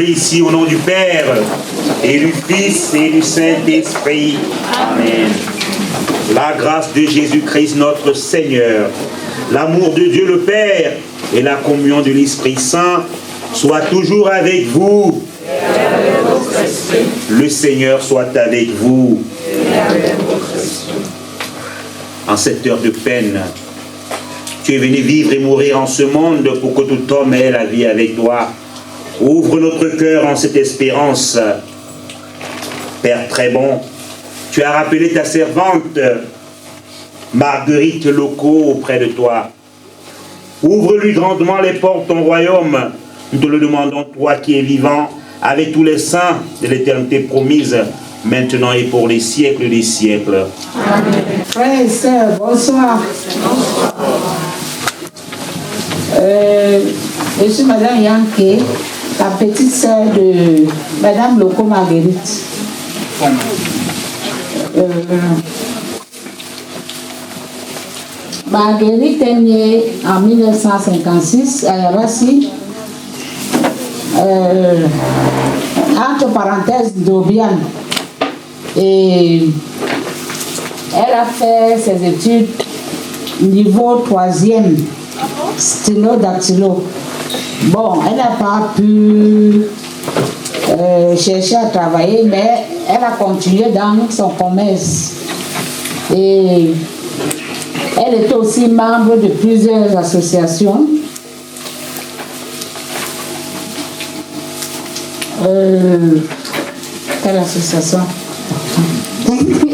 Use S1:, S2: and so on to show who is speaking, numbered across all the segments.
S1: Ici au nom du Père et du Fils et du Saint-Esprit. Amen. La grâce de Jésus-Christ notre Seigneur, l'amour de Dieu le Père et la communion de l'Esprit Saint soient toujours avec vous. Le Seigneur soit avec vous. En cette heure de peine, tu es venu vivre et mourir en ce monde pour que tout homme ait la vie avec toi. Ouvre notre cœur en cette espérance. Père très bon, tu as rappelé ta servante Marguerite Locaux auprès de toi. Ouvre-lui grandement les portes de ton royaume. Nous te le demandons, toi qui es vivant, avec tous les saints de l'éternité promise, maintenant et pour les siècles des siècles.
S2: Amen. Frères et sœurs, bonsoir. Je suis Madame Yanké, la petite sœur de Madame Locaux Marguerite. Marguerite est née en 1956 à Rassi, entre parenthèses d'Aubiane. Et elle a fait ses études niveau 3e, sténodactylo. Bon, elle n'a pas pu chercher à travailler, mais elle a continué dans son commerce. Et elle était aussi membre de plusieurs associations. Quelle association?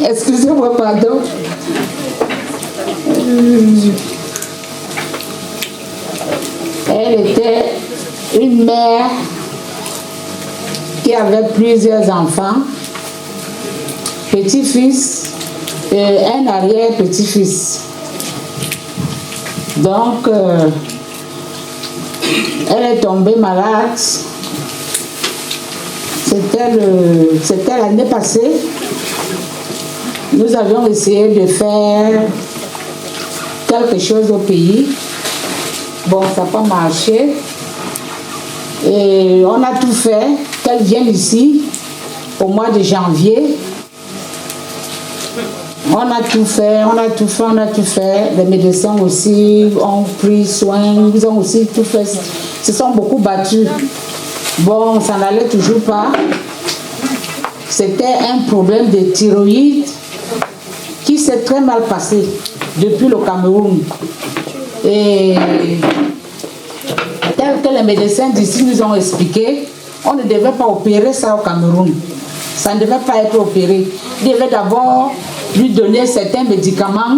S2: Excusez-moi, pardon. Elle était une mère qui avait plusieurs enfants, petits-fils et un arrière-petit-fils. Donc, elle est tombée malade. C'était l'année passée. Nous avions essayé de faire quelque chose au pays. Bon, ça n'a pas marché. Et on a tout fait, qu'elle vienne ici au mois de janvier. On a tout fait. Les médecins aussi ont pris soin, ils ont aussi tout fait. Se sont beaucoup battus. Bon, ça n'allait toujours pas. C'était un problème de thyroïde qui s'est très mal passé depuis le Cameroun. Et tel que les médecins d'ici nous ont expliqué, on ne devait pas opérer ça au Cameroun. Ça ne devait pas être opéré. Il devait d'abord lui donner certains médicaments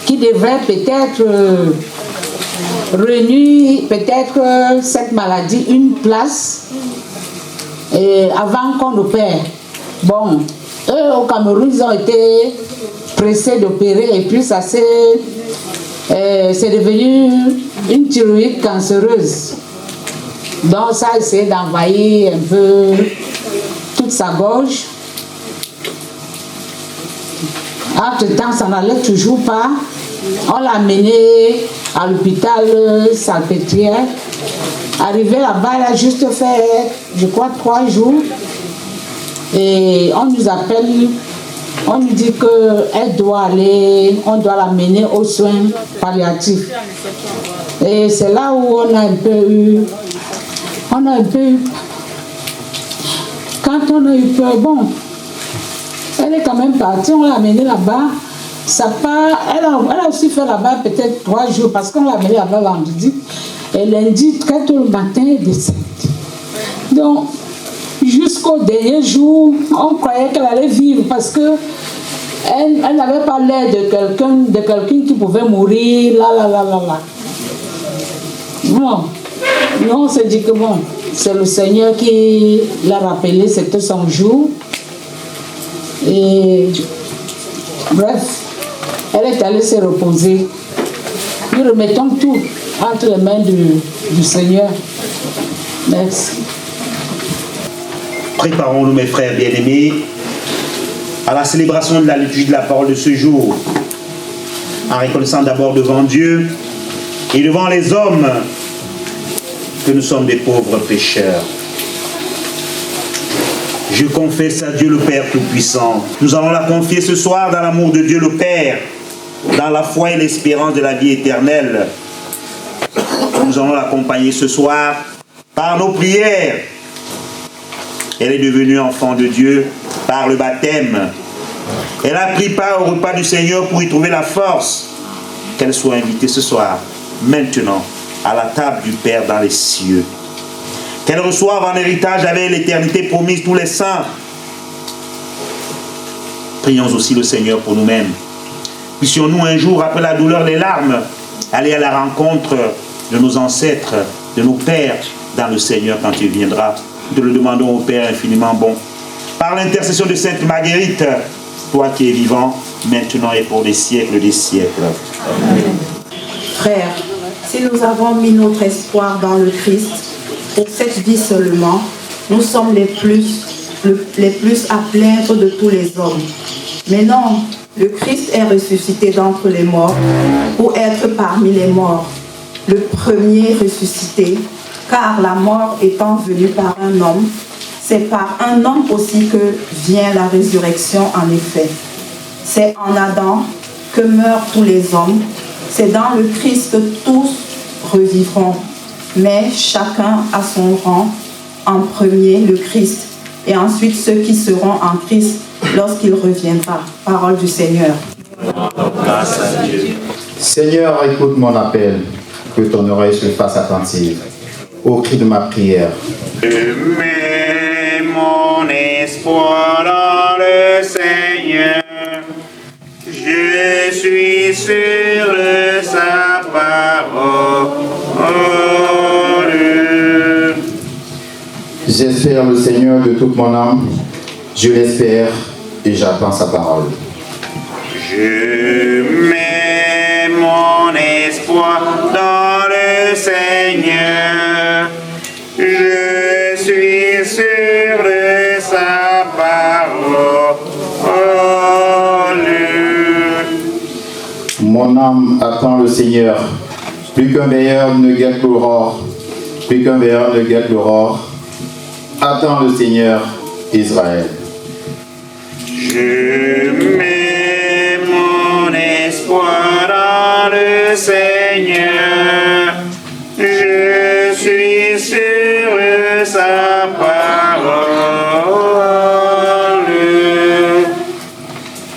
S2: qui devraient peut-être réunir peut-être cette maladie une place avant qu'on opère. Bon, eux au Cameroun, ils ont été pressés d'opérer et puis ça c'est devenu une thyroïde cancéreuse. Donc ça a essayé d'envahir un peu toute sa gorge. Entre-temps, ça n'allait toujours pas. On l'a amené à l'hôpital Salpêtrière. Arrivé là-bas, elle a juste fait, je crois, 3 jours. Et on nous appelle, on nous dit qu'elle doit aller, on doit l'amener aux soins palliatifs. Et c'est là où on a un peu eu, quand on a eu peur, bon, elle est quand même partie, on l'a amenée là-bas. Elle a aussi fait là-bas peut-être 3 jours parce qu'on l'a amenée là-bas vendredi. Et lundi, très tôt le matin, elle décède. Donc, jusqu'au dernier jour, on croyait qu'elle allait vivre parce que elle n'avait pas l'air de quelqu'un qui pouvait mourir, là. Bon, nous on s'est dit que bon, c'est le Seigneur qui l'a rappelé, c'était son jour. Et bref, elle est allée se reposer. Nous remettons tout entre les mains du Seigneur. Merci.
S1: Préparons-nous, mes frères bien-aimés, à la célébration de la liturgie de la parole de ce jour, en reconnaissant d'abord devant Dieu et devant les hommes que nous sommes des pauvres pécheurs. Je confesse à Dieu le Père Tout-Puissant. Nous allons la confier ce soir dans l'amour de Dieu le Père, dans la foi et l'espérance de la vie éternelle. Nous allons l'accompagner ce soir par nos prières. Elle est devenue enfant de Dieu par le baptême. Elle a pris part au repas du Seigneur pour y trouver la force. Qu'elle soit invitée ce soir, maintenant, à la table du Père dans les cieux. Qu'elle reçoive en héritage avec l'éternité promise tous les saints. Prions aussi le Seigneur pour nous-mêmes. Puissions-nous un jour, après la douleur, les larmes, aller à la rencontre de nos ancêtres, de nos pères, dans le Seigneur quand il viendra. Nous le demandons au Père infiniment bon. Par l'intercession de Sainte Marguerite, toi qui es vivant, maintenant et pour les siècles des siècles.
S3: Amen. Frères, si nous avons mis notre espoir dans le Christ, pour cette vie seulement, nous sommes les plus à plaindre de tous les hommes. Mais non, le Christ est ressuscité d'entre les morts pour être parmi les morts, le premier ressuscité, car la mort étant venue par un homme, c'est par un homme aussi que vient la résurrection en effet. C'est en Adam que meurent tous les hommes, c'est dans le Christ que tous revivront, mais chacun à son rang, en premier le Christ, et ensuite ceux qui seront en Christ lorsqu'il reviendra. Parole du Seigneur.
S1: Grâce à Dieu.
S4: Seigneur, écoute mon appel, que ton oreille se fasse attentive au cri de ma prière.
S1: Je mets mon espoir dans le Seigneur. Je suis sûr de sa parole.
S4: J'espère le Seigneur de toute mon âme. Je l'espère et j'attends sa parole.
S1: Je mets mon espoir dans le Seigneur. Je suis sûr de sa parole.
S4: Mon âme attend le Seigneur. Plus qu'un veilleur ne guette l'aurore. Plus qu'un veilleur ne guette l'aurore. Attends le Seigneur, Israël.
S1: Je mets mon espoir dans le Seigneur. Je suis sûr de sa parole.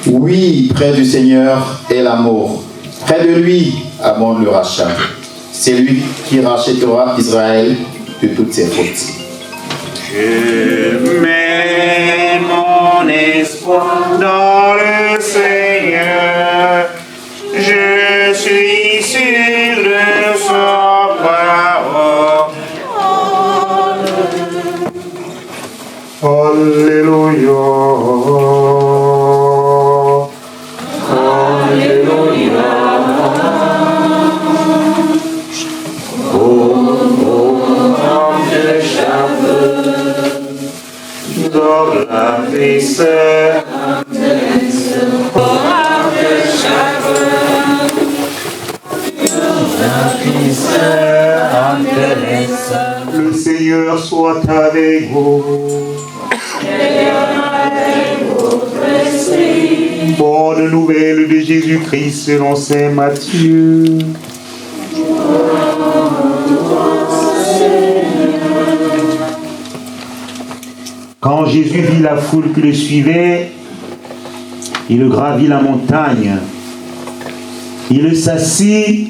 S4: Oui, près du Seigneur est l'amour. Près de lui abonde le rachat. C'est lui qui rachètera Israël de toutes ses fautes.
S1: Je mets mon espoir dans le Seigneur. Je suis sûr de sa parole. Alléluia. Alléluia. Dans la frisseur, le Seigneur soit avec vous. Bonne nouvelle de Jésus-Christ selon saint Matthieu. Quand Jésus vit la foule qui le suivait, il gravit la montagne. Il s'assit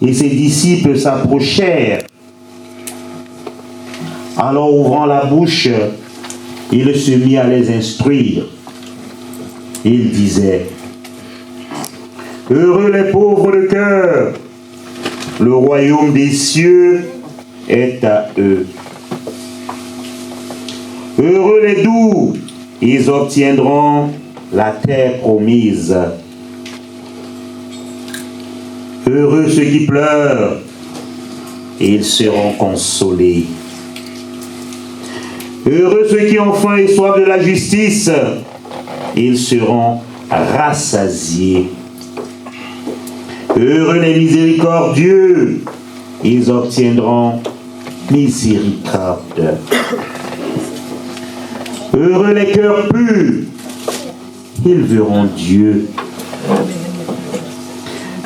S1: et ses disciples s'approchèrent. Alors, ouvrant la bouche, il se mit à les instruire. Il disait: Heureux les pauvres de cœur, le royaume des cieux est à eux. Heureux les doux, ils obtiendront la terre promise. Heureux ceux qui pleurent, ils seront consolés. Heureux ceux qui ont faim et soif de la justice, ils seront rassasiés. Heureux les miséricordieux, ils obtiendront miséricorde. Heureux les cœurs purs, ils verront Dieu.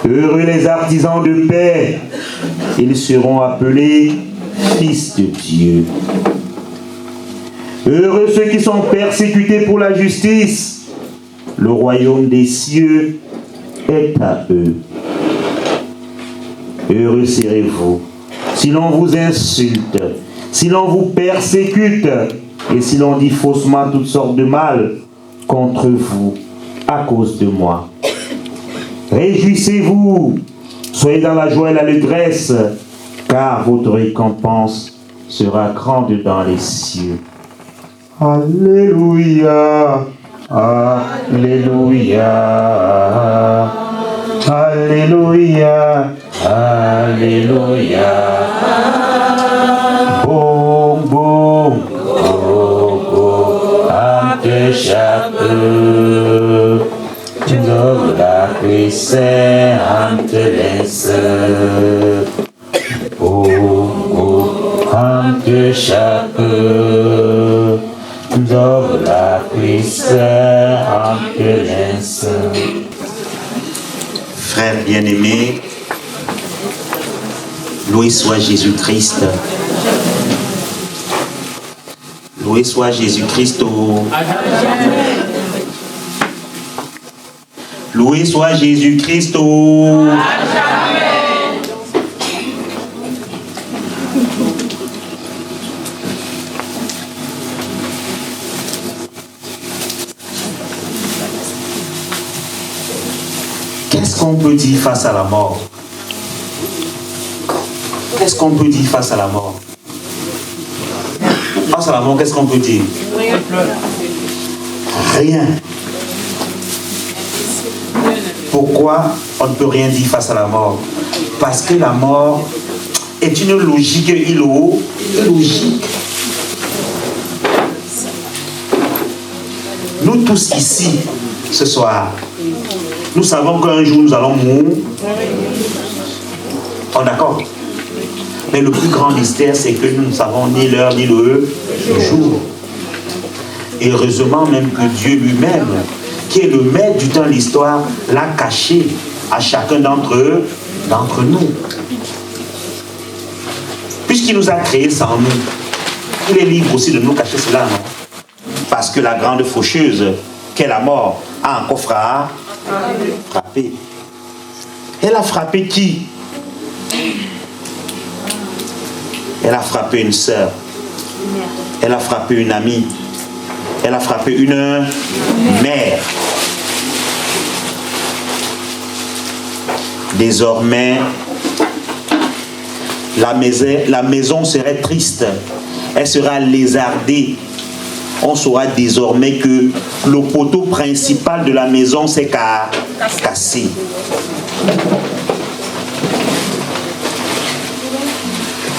S1: Heureux les artisans de paix, ils seront appelés fils de Dieu. Heureux ceux qui sont persécutés pour la justice, le royaume des cieux est à eux. Heureux serez-vous si l'on vous insulte, si l'on vous persécute, et si l'on dit faussement toutes sortes de mal contre vous à cause de moi. Réjouissez-vous, soyez dans la joie et l'allégresse, car votre récompense sera grande dans les cieux. Alléluia, Alléluia, Alléluia, Alléluia. Boum, boum, boum, boum, ante chapeux, dans la cuisse, ante laisse. Boum, boum, ante chapeux, dans la cuisse, ante laisse. Frères bien-aimés, loué soit Jésus-Christ. Loué soit Jésus-Christ. Loué soit Jésus-Christ. Qu'est-ce qu'on peut dire face à la mort? Qu'est-ce qu'on peut dire face à la mort? Face à la mort, qu'est-ce qu'on peut dire? Rien. Pourquoi on ne peut rien dire face à la mort? Parce que la mort est une logique illogique. Nous tous ici, ce soir, Nous savons qu'un jour nous allons mourir. On est d'accord? Mais le plus grand mystère, c'est que nous ne savons ni l'heure ni le jour. Et heureusement même que Dieu lui-même, qui est le maître du temps de l'histoire, l'a caché à chacun d'entre nous. Puisqu'il nous a créés sans nous, il est libre aussi de nous cacher cela, non? Parce que la grande faucheuse, qu'est la mort, a encore frappé. Elle a frappé qui? Elle a frappé une sœur. Elle a frappé une amie. Elle a frappé une mère. Désormais, la maison serait triste. Elle sera lézardée. On saura désormais que le poteau principal de la maison s'est cassé.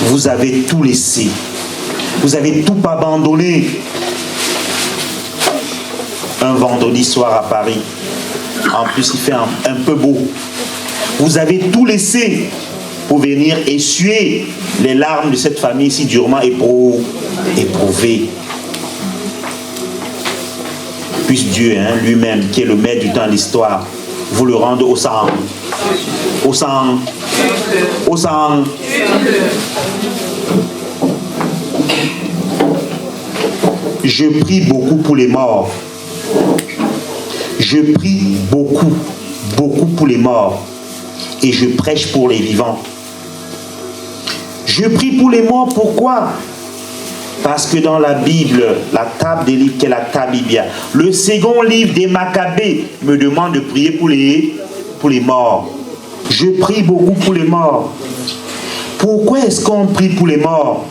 S1: Vous avez tout laissé. Vous avez tout abandonné. Un vendredi soir à Paris. En plus, il fait un peu beau. Vous avez tout laissé pour venir essuyer les larmes de cette famille si durement éprouvée. Puisse Dieu lui-même, qui est le maître du temps de l'histoire, vous le rende au sang. Au sang. Au sang. Je prie beaucoup pour les morts. Je prie beaucoup pour les morts. Et je prêche pour les vivants. Je prie pour les morts, pourquoi? Parce que dans la Bible, la table des livres, qui est la Tabibia, le second livre des Maccabées me demande de prier pour les morts. Je prie beaucoup pour les morts. Pourquoi est-ce qu'on prie pour les morts?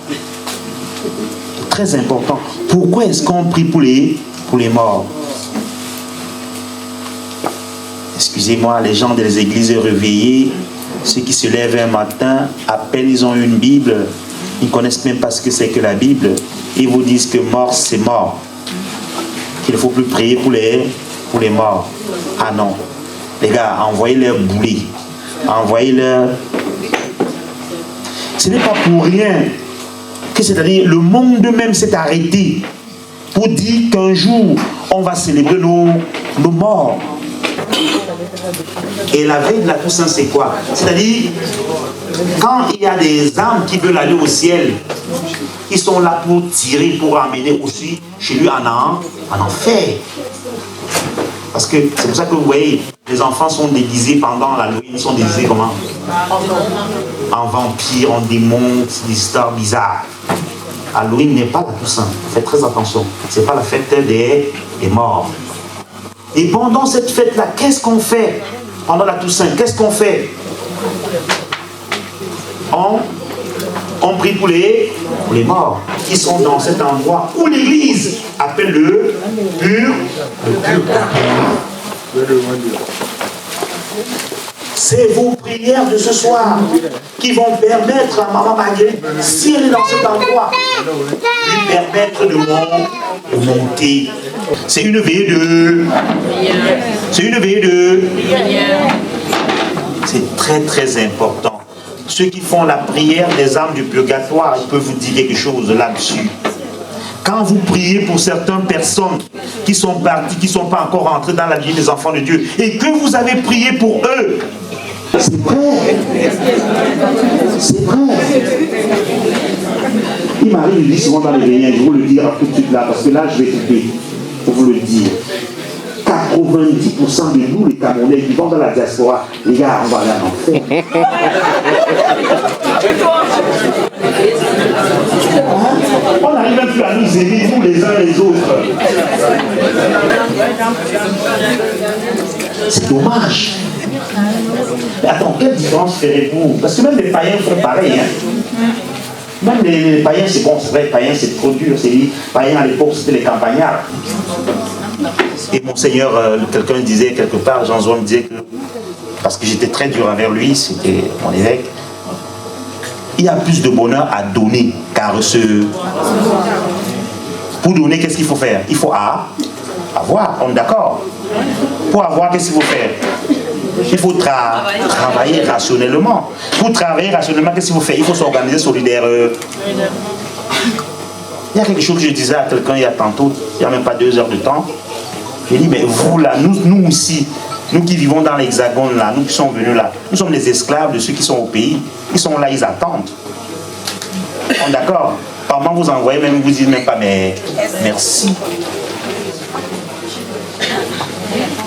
S1: Très important. Pourquoi est-ce qu'on prie pour les morts? Excusez-moi, les gens des églises réveillées, ceux qui se lèvent un matin, à peine ils ont une Bible, ils ne connaissent même pas ce que c'est que la Bible. Ils vous disent que mort, c'est mort. Qu'il ne faut plus prier pour les morts. Ah non. Les gars, envoyez-leur bouler. Envoyez-leur... Ce n'est pas pour rien que, c'est-à-dire, le monde même s'est arrêté pour dire qu'un jour, on va célébrer nos morts. Et la veille de la Toussaint, c'est quoi? C'est-à-dire, quand il y a des âmes qui veulent aller au ciel, ils sont là pour tirer, pour amener aussi chez lui en enfer. Parce que c'est pour ça que vous voyez, les enfants sont déguisés pendant l'Halloween, ils sont déguisés comment? En vampire, en démon, des histoires bizarres. Halloween n'est pas la Toussaint, faites très attention. Ce n'est pas la fête des morts. Et pendant cette fête-là, qu'est-ce qu'on fait? Pendant la Toussaint, qu'est-ce qu'on fait? On prie pour les morts qui sont dans cet endroit où l'Église appelle le purgatoire. C'est vos prières de ce soir qui vont permettre à Maman Marguerite, si elle est dans cet endroit, lui permettre de monter. C'est une veillée de... C'est une veillée de... C'est très très important. Ceux qui font la prière des âmes du purgatoire, ils peuvent vous dire quelque chose là-dessus. Quand vous priez pour certaines personnes qui sont parties, qui ne sont pas encore entrées dans la vie des enfants de Dieu, et que vous avez prié pour eux, c'est vrai. C'est vrai. Il m'arrive de dire souvent dans les réunions, je vous le dire tout de suite là, parce que là je vais couper pour vous le dire. 90% de nous, les Camerounais, qui vont dans la diaspora, les gars, on va aller en enfer. On n'arrive même plus à nous aimer, nous les uns les autres. C'est dommage. Mais attends, quelle différence ferez-vous? Parce que même les païens font pareil. Même les païens, c'est bon, c'est vrai, les païens, c'est trop dur. Les païens à l'époque, c'était les campagnards. Et mon Seigneur, quelqu'un disait quelque part, Jean-Zoua me disait que, parce que j'étais très dur envers lui, c'était mon évêque, il y a plus de bonheur à donner qu'à recevoir. Pour donner, qu'est-ce qu'il faut faire? Il faut avoir, on est d'accord? Pour avoir, qu'est-ce qu'il faut faire? Il faut travailler rationnellement. Pour travailler rationnellement, qu'est-ce qu'il faut faire? Il faut s'organiser solidaire. Il y a quelque chose que je disais à quelqu'un il y a tantôt, il n'y a même pas 2 heures de temps. J'ai dit, mais vous là, nous ici, nous qui vivons dans l'Hexagone là, nous qui sommes venus là, nous sommes les esclaves de ceux qui sont au pays. Ils sont là, ils attendent. D'accord? Par moment vous envoyez même, vous dites même pas, mais merci.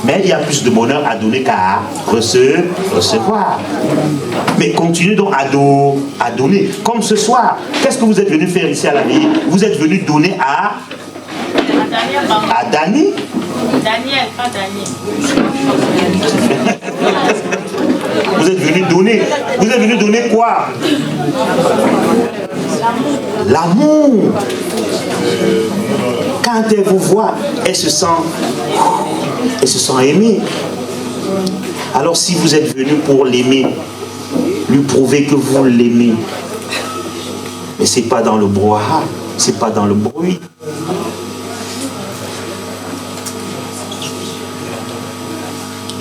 S1: Mais il y a plus de bonheur à donner qu'à recevoir. Mais continuez donc à donner. Comme ce soir, qu'est-ce que vous êtes venu faire ici à la vie? Vous êtes venu donner à Dani.
S5: Daniel, pas Daniel.
S1: Vous êtes venu donner. Vous êtes venu donner quoi? L'amour. Quand elle vous voit, elle se sent aimée. Alors si vous êtes venu pour l'aimer, lui prouver que vous l'aimez. Mais ce n'est pas dans le brouhaha, ce n'est pas dans le bruit.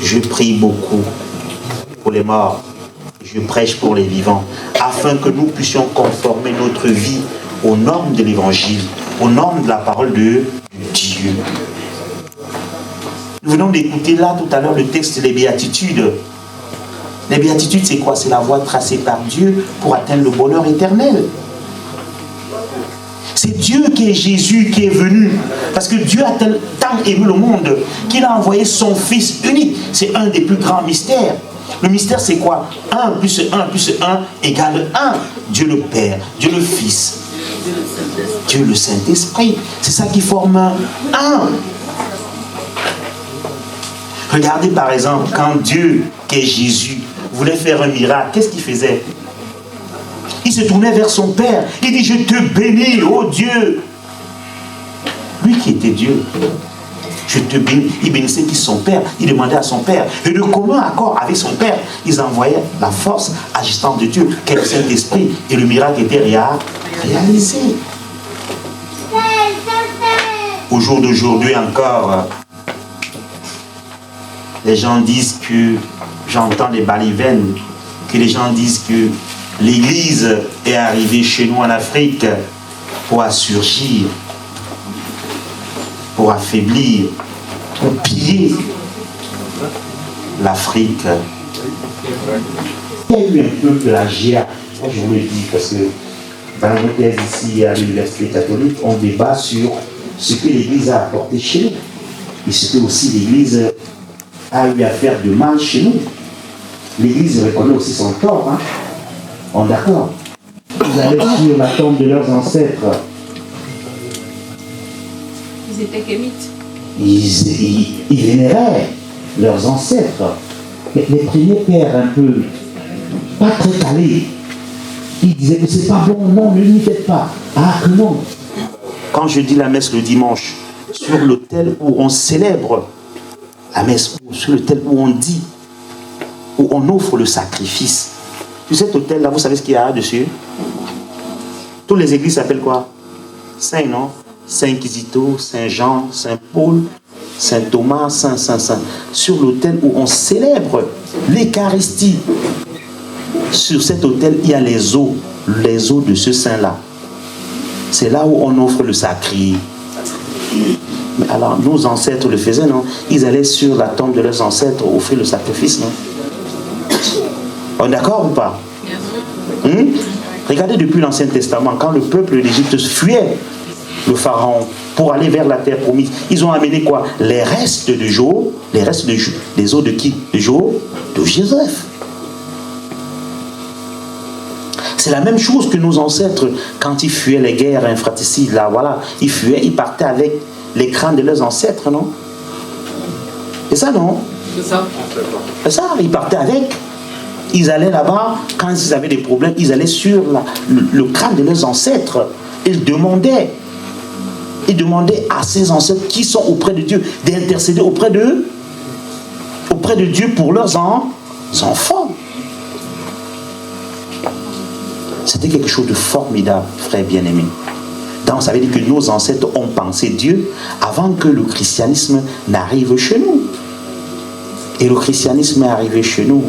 S1: Je prie beaucoup pour les morts. Je prêche pour les vivants, afin que nous puissions conformer notre vie aux normes de l'Évangile, aux normes de la parole de Dieu. Nous venons d'écouter là tout à l'heure le texte des béatitudes. Les béatitudes, c'est quoi? C'est la voie tracée par Dieu pour atteindre le bonheur éternel. C'est Dieu qui est Jésus qui est venu. Parce que Dieu a tant aimé le monde qu'il a envoyé son Fils unique. C'est un des plus grands mystères. Le mystère, c'est quoi? 1 plus 1 plus 1 égale 1. Dieu le Père, Dieu le Fils, Dieu le Saint-Esprit. C'est ça qui forme un. Regardez par exemple, quand Dieu, qui est Jésus, voulait faire un miracle, qu'est-ce qu'il faisait? Il se tournait vers son Père. Il dit, je te bénis, ô Dieu. Lui qui était Dieu. Je te bénis. Il bénissait qui? Son Père. Il demandait à son Père. Et de commun accord avec son Père, ils envoyaient la force agissante de Dieu, qui est le Saint-Esprit. Et le miracle était réalisé. Au jour d'aujourd'hui encore, les gens disent que, j'entends des balivernes, que les gens disent que l'Église est arrivée chez nous en Afrique pour assurgir, pour affaiblir, pour piller l'Afrique. Il y a eu un peu plagiat, moi je vous le dis, parce que dans nos thèses ici à l'Université catholique, on débat sur ce que l'Église a apporté chez nous et ce que aussi l'Église a eu à faire de mal chez nous. L'Église reconnaît aussi son tort, hein? On est d'accord. Ils allaient sur la tombe de leurs ancêtres.
S5: Ils étaient kémites.
S1: Ils vénéraient leurs ancêtres. Mais les premiers pères un peu, pas très calés, ils disaient que c'est pas bon, non, ne n'y faites pas. Ah que non. Quand je dis la messe le dimanche, sur l'autel où on célèbre la messe, sur l'autel où on dit, où on offre le sacrifice. Sur cet autel-là, vous savez ce qu'il y a dessus? Toutes les églises s'appellent quoi? Saint, non? Saint Quisito, Saint Jean, Saint Paul, Saint Thomas, Saint. Sur l'autel où on célèbre l'Eucharistie. Sur cet autel, il y a les os de ce saint-là. C'est là où on offre le sacré. Mais alors, nos ancêtres le faisaient, non? Ils allaient sur la tombe de leurs ancêtres offrir le sacrifice, non? On est d'accord ou pas? Regardez depuis l'Ancien Testament, quand le peuple d'Égypte fuyait le pharaon pour aller vers la terre promise, ils ont amené quoi? Les restes de Job, les os de qui? De Job, de Joseph. C'est la même chose que nos ancêtres, quand ils fuyaient les guerres infraticides, là, voilà, ils fuyaient, ils partaient avec les crânes de leurs ancêtres, non? C'est ça, non?
S5: C'est ça.
S1: C'est ça, ils partaient avec. Ils allaient là-bas, quand ils avaient des problèmes, ils allaient sur le crâne de leurs ancêtres. Ils demandaient à ces ancêtres qui sont auprès de Dieu d'intercéder auprès de Dieu pour leurs enfants. C'était quelque chose de formidable, frère bien-aimé. Donc ça veut dire que nos ancêtres ont pensé Dieu avant que le christianisme n'arrive chez nous. Et le christianisme est arrivé chez nous.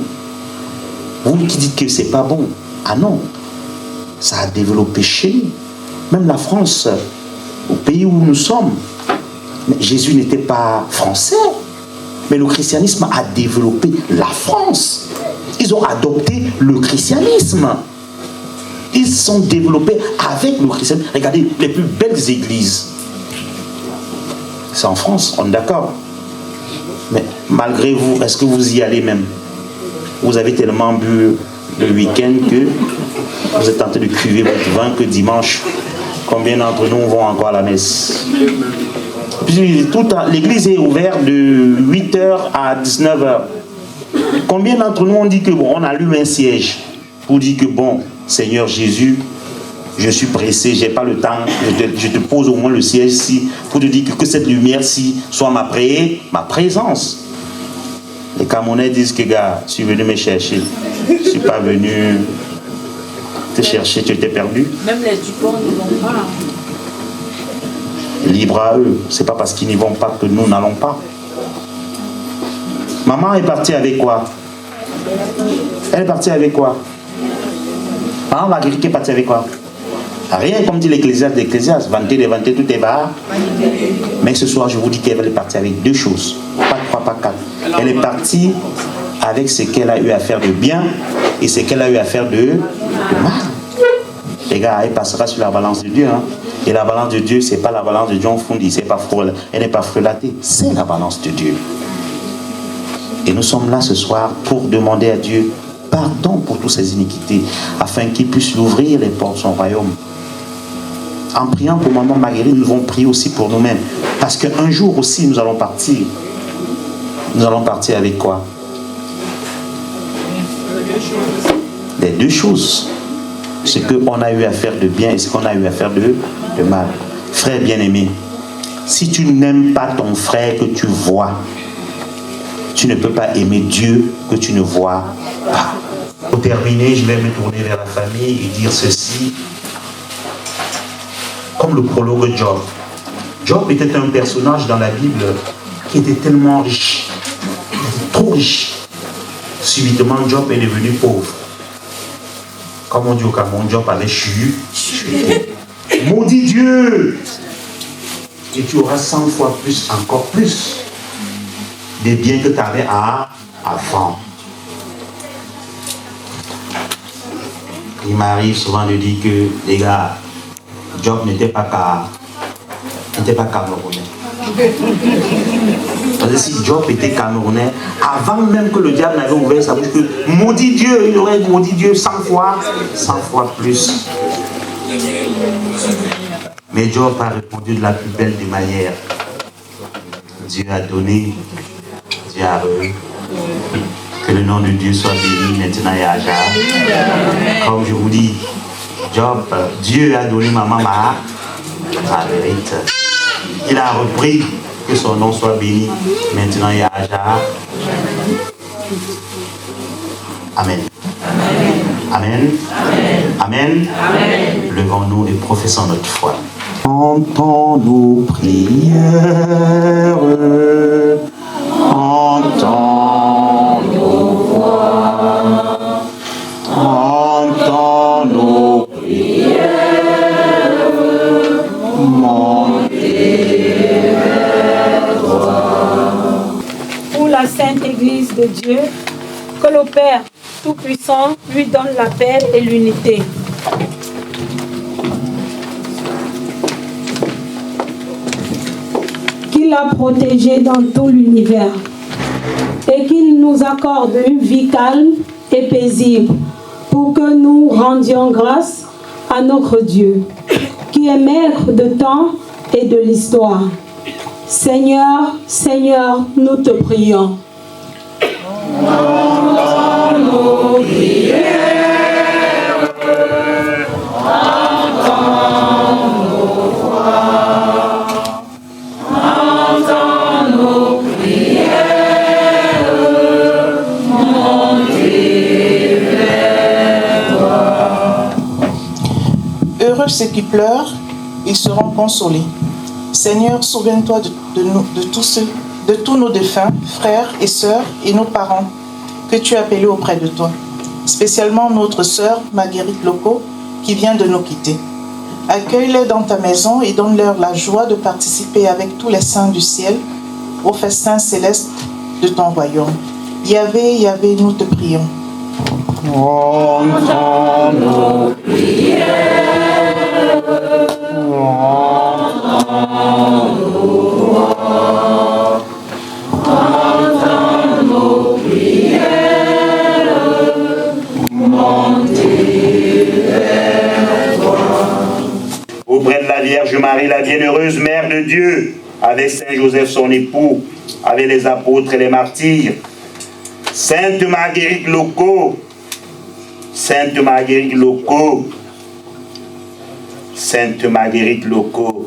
S1: Vous qui dites que c'est pas bon, ah non, ça a développé chez nous. Même la France, au pays où nous sommes, Jésus n'était pas français, mais le christianisme a développé la France. Ils ont adopté le christianisme. Ils sont développés avec le christianisme. Regardez, les plus belles églises, c'est en France, on est d'accord. Mais malgré vous, est-ce que vous y allez même? Vous avez tellement bu le week-end que vous êtes tenté de cuver votre vin que dimanche, combien d'entre nous vont encore à la messe? L'église est ouverte de 8h à 19h. Combien d'entre nous ont dit que bon, on allume un siège pour dire que bon, Seigneur Jésus, je suis pressé, j'ai pas le temps, je te pose au moins le siège ici pour te dire que cette lumière-ci soit ma présence. Les Camerounais disent que gars, je suis venu me chercher, je suis pas venu te chercher, tu étais perdu.
S5: Même les Dupont ne vont pas.
S1: Libre à eux, c'est pas parce qu'ils n'y vont pas que nous n'allons pas. Maman est partie avec quoi? Elle est partie avec quoi? Maman Marguerite est partie avec quoi? Rien, comme dit l'Ecclésiaste, vanter, tout est bas. Mais ce soir, je vous dis qu'elle est partie avec deux choses. Pas trois, pas quatre. Elle est partie avec ce qu'elle a eu à faire de bien et ce qu'elle a eu à faire de mal. Les gars, elle passera sur la balance de Dieu. Hein. Et la balance de Dieu, c'est pas la balance de John Fundi, elle n'est pas frelatée, c'est la balance de Dieu. Et nous sommes là ce soir pour demander à Dieu pardon pour toutes ces iniquités, afin qu'il puisse ouvrir les portes de son royaume. En priant pour maman Marguerite, nous devons prier aussi pour nous-mêmes. Parce qu'un jour aussi, nous allons partir. Nous allons partir avec quoi? Les deux choses. Ce qu'on a eu à faire de bien et ce qu'on a eu à faire de mal. Frère bien-aimé, si tu n'aimes pas ton frère que tu vois, tu ne peux pas aimer Dieu que tu ne vois pas. Pour terminer, je vais me tourner vers la famille et dire ceci. Comme le prologue de Job. Job était un personnage dans la Bible qui était tellement riche. Il était trop riche. Subitement, Job est devenu pauvre. Comme on dit au Cameroun, Job avait chuté. Maudit Dieu! Et tu auras 100 fois plus, encore plus, des biens que tu avais avant. Il m'arrive souvent de dire que, les gars, Job n'était pas Camerounais. Parce que si Job était Camerounais, avant même que le diable n'avait ouvert sa bouche, que maudit Dieu, il aurait maudit Dieu 100 fois plus. Mais Job a répondu de la plus belle des manières. Dieu a donné, Dieu a reçu. Que le nom de Dieu soit béni maintenant et à jamais. Comme je vous dis, Job, Dieu a donné maman Marguerite. Il a repris, que son nom soit béni maintenant et à jamais. Amen. Amen. Amen. Amen. Levons-nous et professons notre foi. Entends nos prières, entends nos voix, entends nos prières, monter vers toi.
S6: Pour la Sainte Église de Dieu, que le Père Tout-Puissant lui donne la paix et l'unité. Qu'il a protégé dans tout l'univers et qu'il nous accorde une vie calme et paisible pour que nous rendions grâce à notre Dieu, qui est maître de temps et de l'histoire. Seigneur, Seigneur, nous te prions. Entends nos prières, entends nos voix, entends nos prières, monter vers toi.
S7: Heureux ceux qui pleurent, ils seront consolés. Seigneur, souviens-toi de tous ceux de tous nos défunts, frères et sœurs et nos parents que tu as appelés auprès de toi, spécialement notre sœur Marguerite Loco qui vient de nous quitter. Accueille-les dans ta maison et donne-leur la joie de participer avec tous les saints du ciel au festin céleste de ton royaume. Yahvé, Yahvé, nous te prions.
S1: Entends nos prières. Entends nos voix. Entends nos prières. Montez vers toi. Auprès de la Vierge Marie, la bienheureuse Mère de Dieu, avec Saint Joseph son époux, avec les apôtres et les martyrs, Sainte Marguerite Loco, Sainte Marguerite Loco, Sainte Marguerite Loco,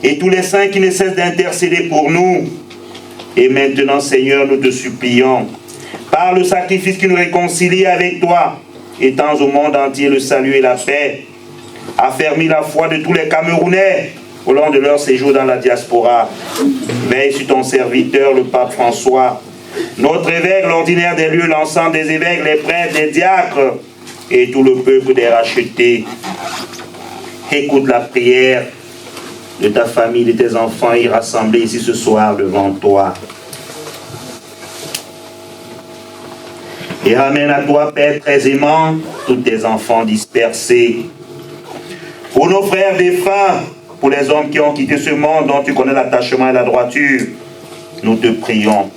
S1: et tous les saints qui ne cessent d'intercéder pour nous. Et maintenant, Seigneur, nous te supplions, par le sacrifice qui nous réconcilie avec toi, étends au monde entier le salut et la paix, affermis la foi de tous les Camerounais au long de leur séjour dans la diaspora. Veille sur ton serviteur, le pape François, notre évêque, l'ordinaire des lieux, l'ensemble des évêques, les prêtres, les diacres et tout le peuple des rachetés. Écoute la prière de ta famille, de tes enfants y rassemblés ici ce soir devant toi. Et ramène à toi, Père très aimant, tous tes enfants dispersés. Pour nos frères défunts, pour les hommes qui ont quitté ce monde dont tu connais l'attachement et la droiture, nous te prions.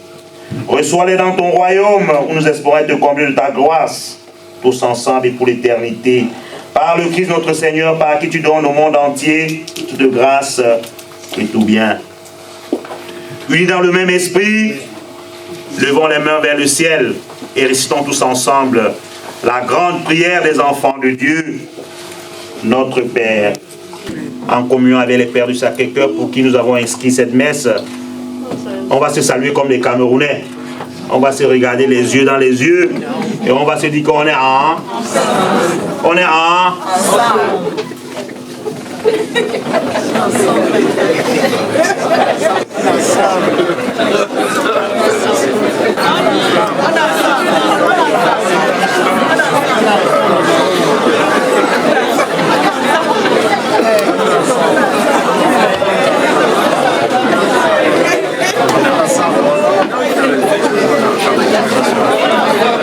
S1: Reçois-les dans ton royaume où nous espérons te combler de ta grâce, tous ensemble et pour l'éternité. Par le Christ notre Seigneur, par qui tu donnes au monde entier toute grâce et tout bien. Unis dans le même esprit, levons les mains vers le ciel et récitons tous ensemble la grande prière des enfants de Dieu, notre Père, en communion avec les Pères du Sacré-Cœur pour qui nous avons inscrit cette messe. On va se saluer comme les Camerounais. On va se regarder les yeux dans les yeux et on va se dire qu'on est en. On est en.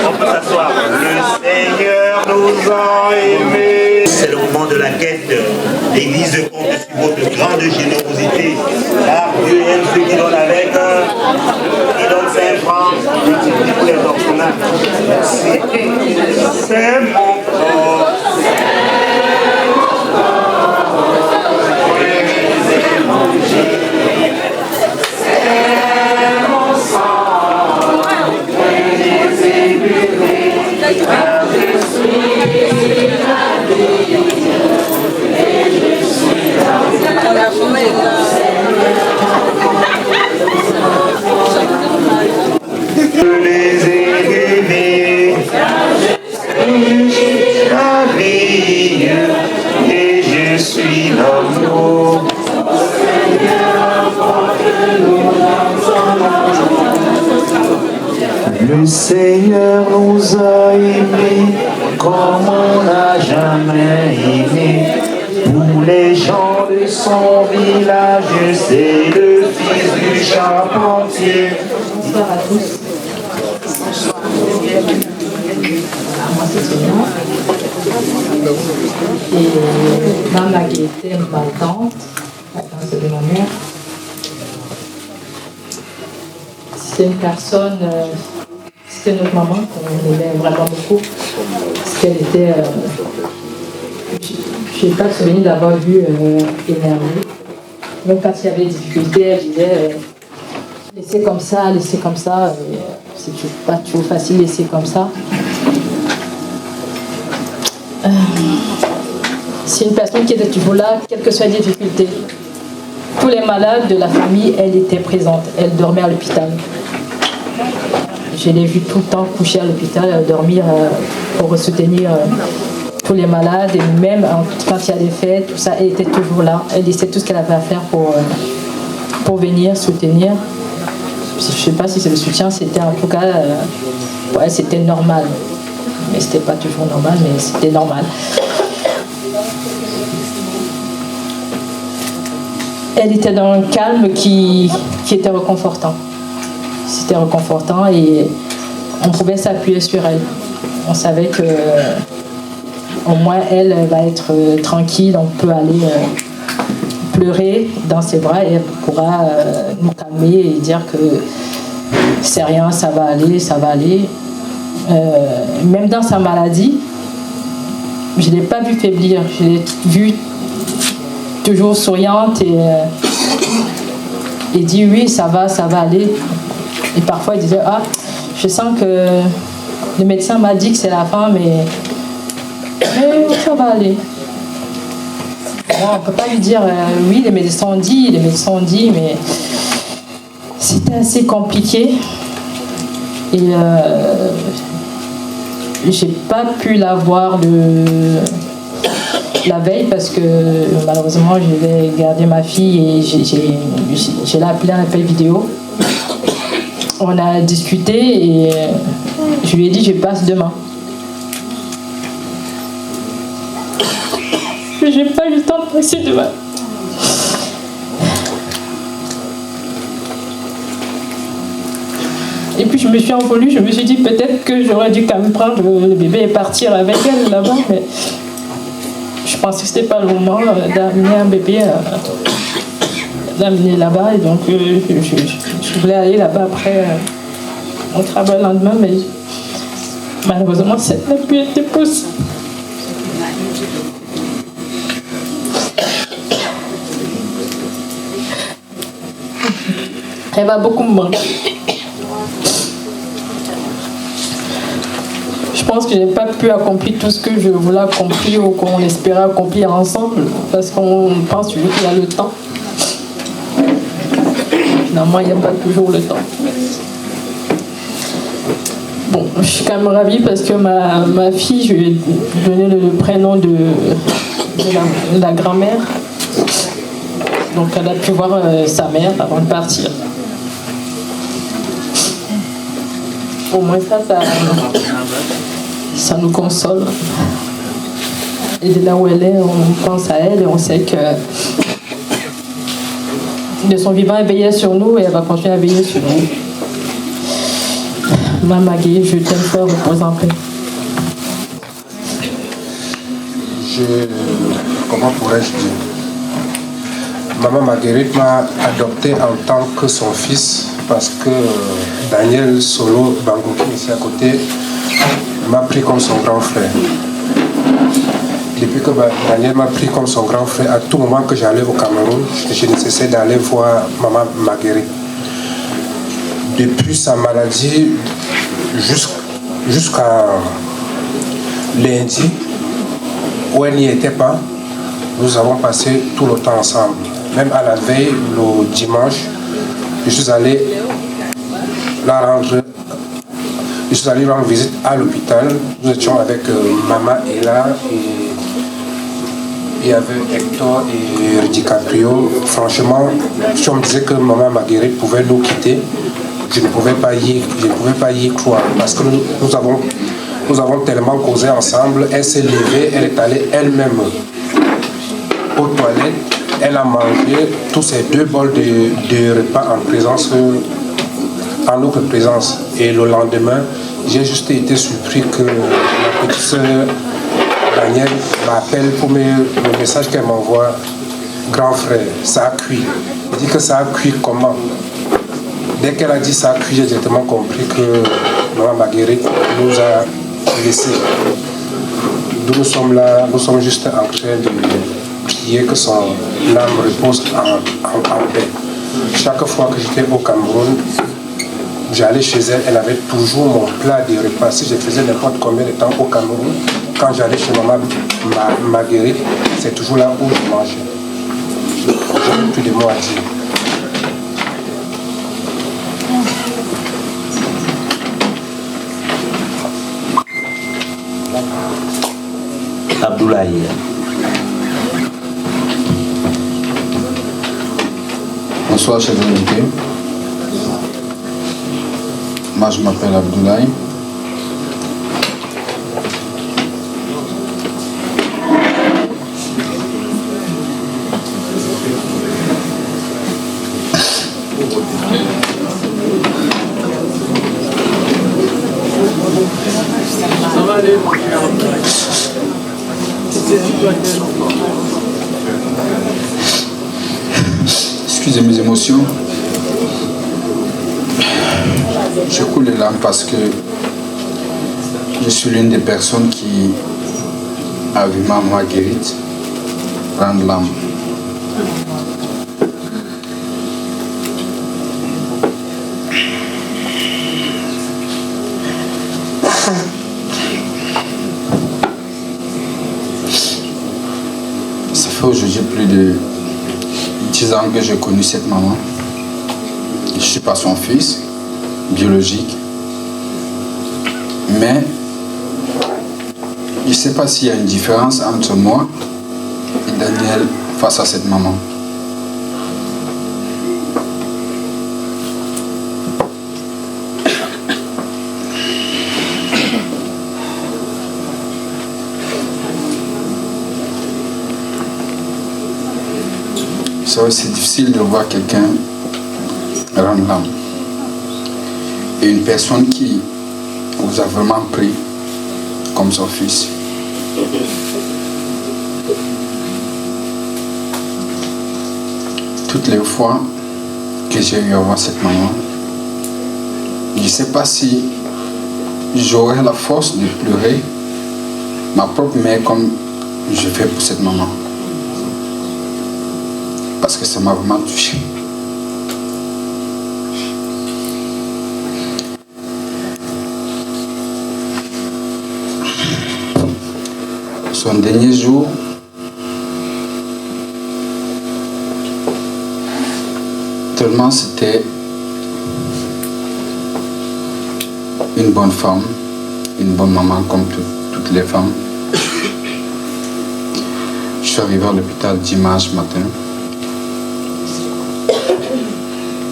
S1: On peut s'asseoir. Le Seigneur nous a aimés. C'est le moment de la quête. L'Église compte sur votre grande générosité. Car Dieu aime ceux qui donnent avec. Qui donnent 5 francs. Multiplie pour les orphelins. Merci. C'est mon corps. C'est mon Dieu. C'est mon sang. Je les ai aimés, la vie, et je suis l'amour. Le Seigneur nous a aimés comme on n'a jamais aimé. Pour les gens de son village, c'est le fils du charpentier.
S8: Bonsoir à tous. Moi c'est Sonia. Et Maman qui était ma tante, la tante de ma mère. C'est une personne, c'était notre maman, qu'on aimait vraiment beaucoup. Parce qu'elle était, je n'ai pas le souvenir d'avoir vu énervée. Même quand il y avait des difficultés, elle disait laissez comme ça, c'est pas toujours facile laisser comme ça. C'est une personne qui était toujours là, quelles que soient les difficultés. Tous les malades de la famille, elle était présente, elle dormait à l'hôpital. Je l'ai vue tout le temps coucher à l'hôpital, dormir pour soutenir tous les malades, et même quand il y a des fêtes, tout ça, elle était toujours là. Elle laissait tout ce qu'elle avait à faire pour venir soutenir. sais pas si c'est le soutien, c'était en tout cas, ouais, c'était normal. Mais c'était pas toujours normal, mais c'était normal. Elle était dans un calme qui était réconfortant. C'était réconfortant et on pouvait s'appuyer sur elle. On savait que au moins elle va être tranquille, on peut aller pleurer dans ses bras et elle pourra nous calmer et dire que c'est rien, ça va aller, ça va aller. Même dans sa maladie, je ne l'ai pas vue faiblir, je l'ai vue toujours souriante et dit oui, ça va aller. Et parfois, il disait, ah, je sens que le médecin m'a dit que c'est la fin, mais ça va aller. Bon, on ne peut pas lui dire, oui, les médecins ont dit, mais c'était assez compliqué. Et j'ai pas pu la voir la veille parce que malheureusement, je vais garder ma fille et j'ai appelé un appel vidéo. On a discuté et je lui ai dit je passe demain. Mais j'ai pas eu le temps de passer demain. Et puis je me suis envolue, je me suis dit peut-être que j'aurais dû quand même prendre le bébé et partir avec elle là-bas, mais je pensais que c'était pas le moment d'amener un bébé d'amener là-bas et donc je voulais aller là-bas après mon travail le lendemain, mais malheureusement ça n'a plus été possible. Elle va beaucoup me manquer. Je pense que je n'ai pas pu accomplir tout ce que je voulais accomplir ou qu'on espérait accomplir ensemble parce qu'on pense toujours qu'il y a le temps. Finalement, il n'y a pas toujours le temps. Bon, je suis quand même ravie parce que ma fille, je lui ai donné le prénom de la grand-mère. Donc elle a pu voir sa mère avant de partir. Au moins ça nous console. Et de là où elle est, on pense à elle et on sait que de son vivant, elle veillait sur nous et elle va continuer à veiller sur nous. Maman Maggie, je t'aime fort, repose en paix.
S9: Comment pourrais-je dire? Maman Marguerite m'a adopté en tant que son fils parce que Daniel Solo Bangoki, ici à côté, m'a pris comme son grand frère. Depuis que Daniel m'a pris comme son grand frère, à tout moment que j'allais au Cameroun, je ne cessais d'aller voir maman Marguerite. Depuis sa maladie jusqu'à lundi, où elle n'y était pas, nous avons passé tout le temps ensemble. Même à la veille, le dimanche, je suis allé rendre visite à l'hôpital. Nous étions avec maman Ella et il y avait Hector et Rudy Caprio. Franchement, si on me disait que maman Marguerite pouvait nous quitter, je ne pouvais pas y croire parce que nous avons tellement causé ensemble. Elle s'est levée, elle est allée elle-même aux toilettes, elle a mangé tous ces 2 bols de repas en notre présence. Et le lendemain, j'ai juste été surpris que ma petite soeur Daniel m'appelle pour le message qu'elle m'envoie. Grand frère, ça a cuit. Elle dit que ça a cuit comment? Dès qu'elle a dit ça a cuit, j'ai directement compris que maman Marguerite nous a laissés. D'où nous sommes là, nous sommes juste en train de prier que son âme repose en paix. Chaque fois que j'étais au Cameroun, j'allais chez elle, elle avait toujours mon plat de repas. Si je faisais n'importe combien de temps au Cameroun, quand j'allais chez maman Marguerite, c'est toujours là où je mangeais. Je n'ai plus de mots à dire.
S1: Abdoulaye.
S10: Bonsoir, chers invités. Moi, je m'appelle Abdoulaye. Excusez mes émotions. Je coule les larmes parce que je suis l'une des personnes qui a vu ma maman Guérite rendre l'âme. Ça fait aujourd'hui plus de 10 ans que j'ai connu cette maman. Je ne suis pas son fils biologique, mais je ne sais pas s'il y a une différence entre moi et Daniel face à cette maman. C'est difficile de voir quelqu'un rendre l'âme. Et une personne qui vous a vraiment pris comme son fils. Toutes les fois que j'ai eu à voir cette maman, je ne sais pas si j'aurais la force de pleurer ma propre mère comme je fais pour cette maman. Parce que ça m'a vraiment touché. Son dernier jour, tellement c'était une bonne femme, une bonne maman comme toutes les femmes. Je suis arrivé à l'hôpital dimanche matin.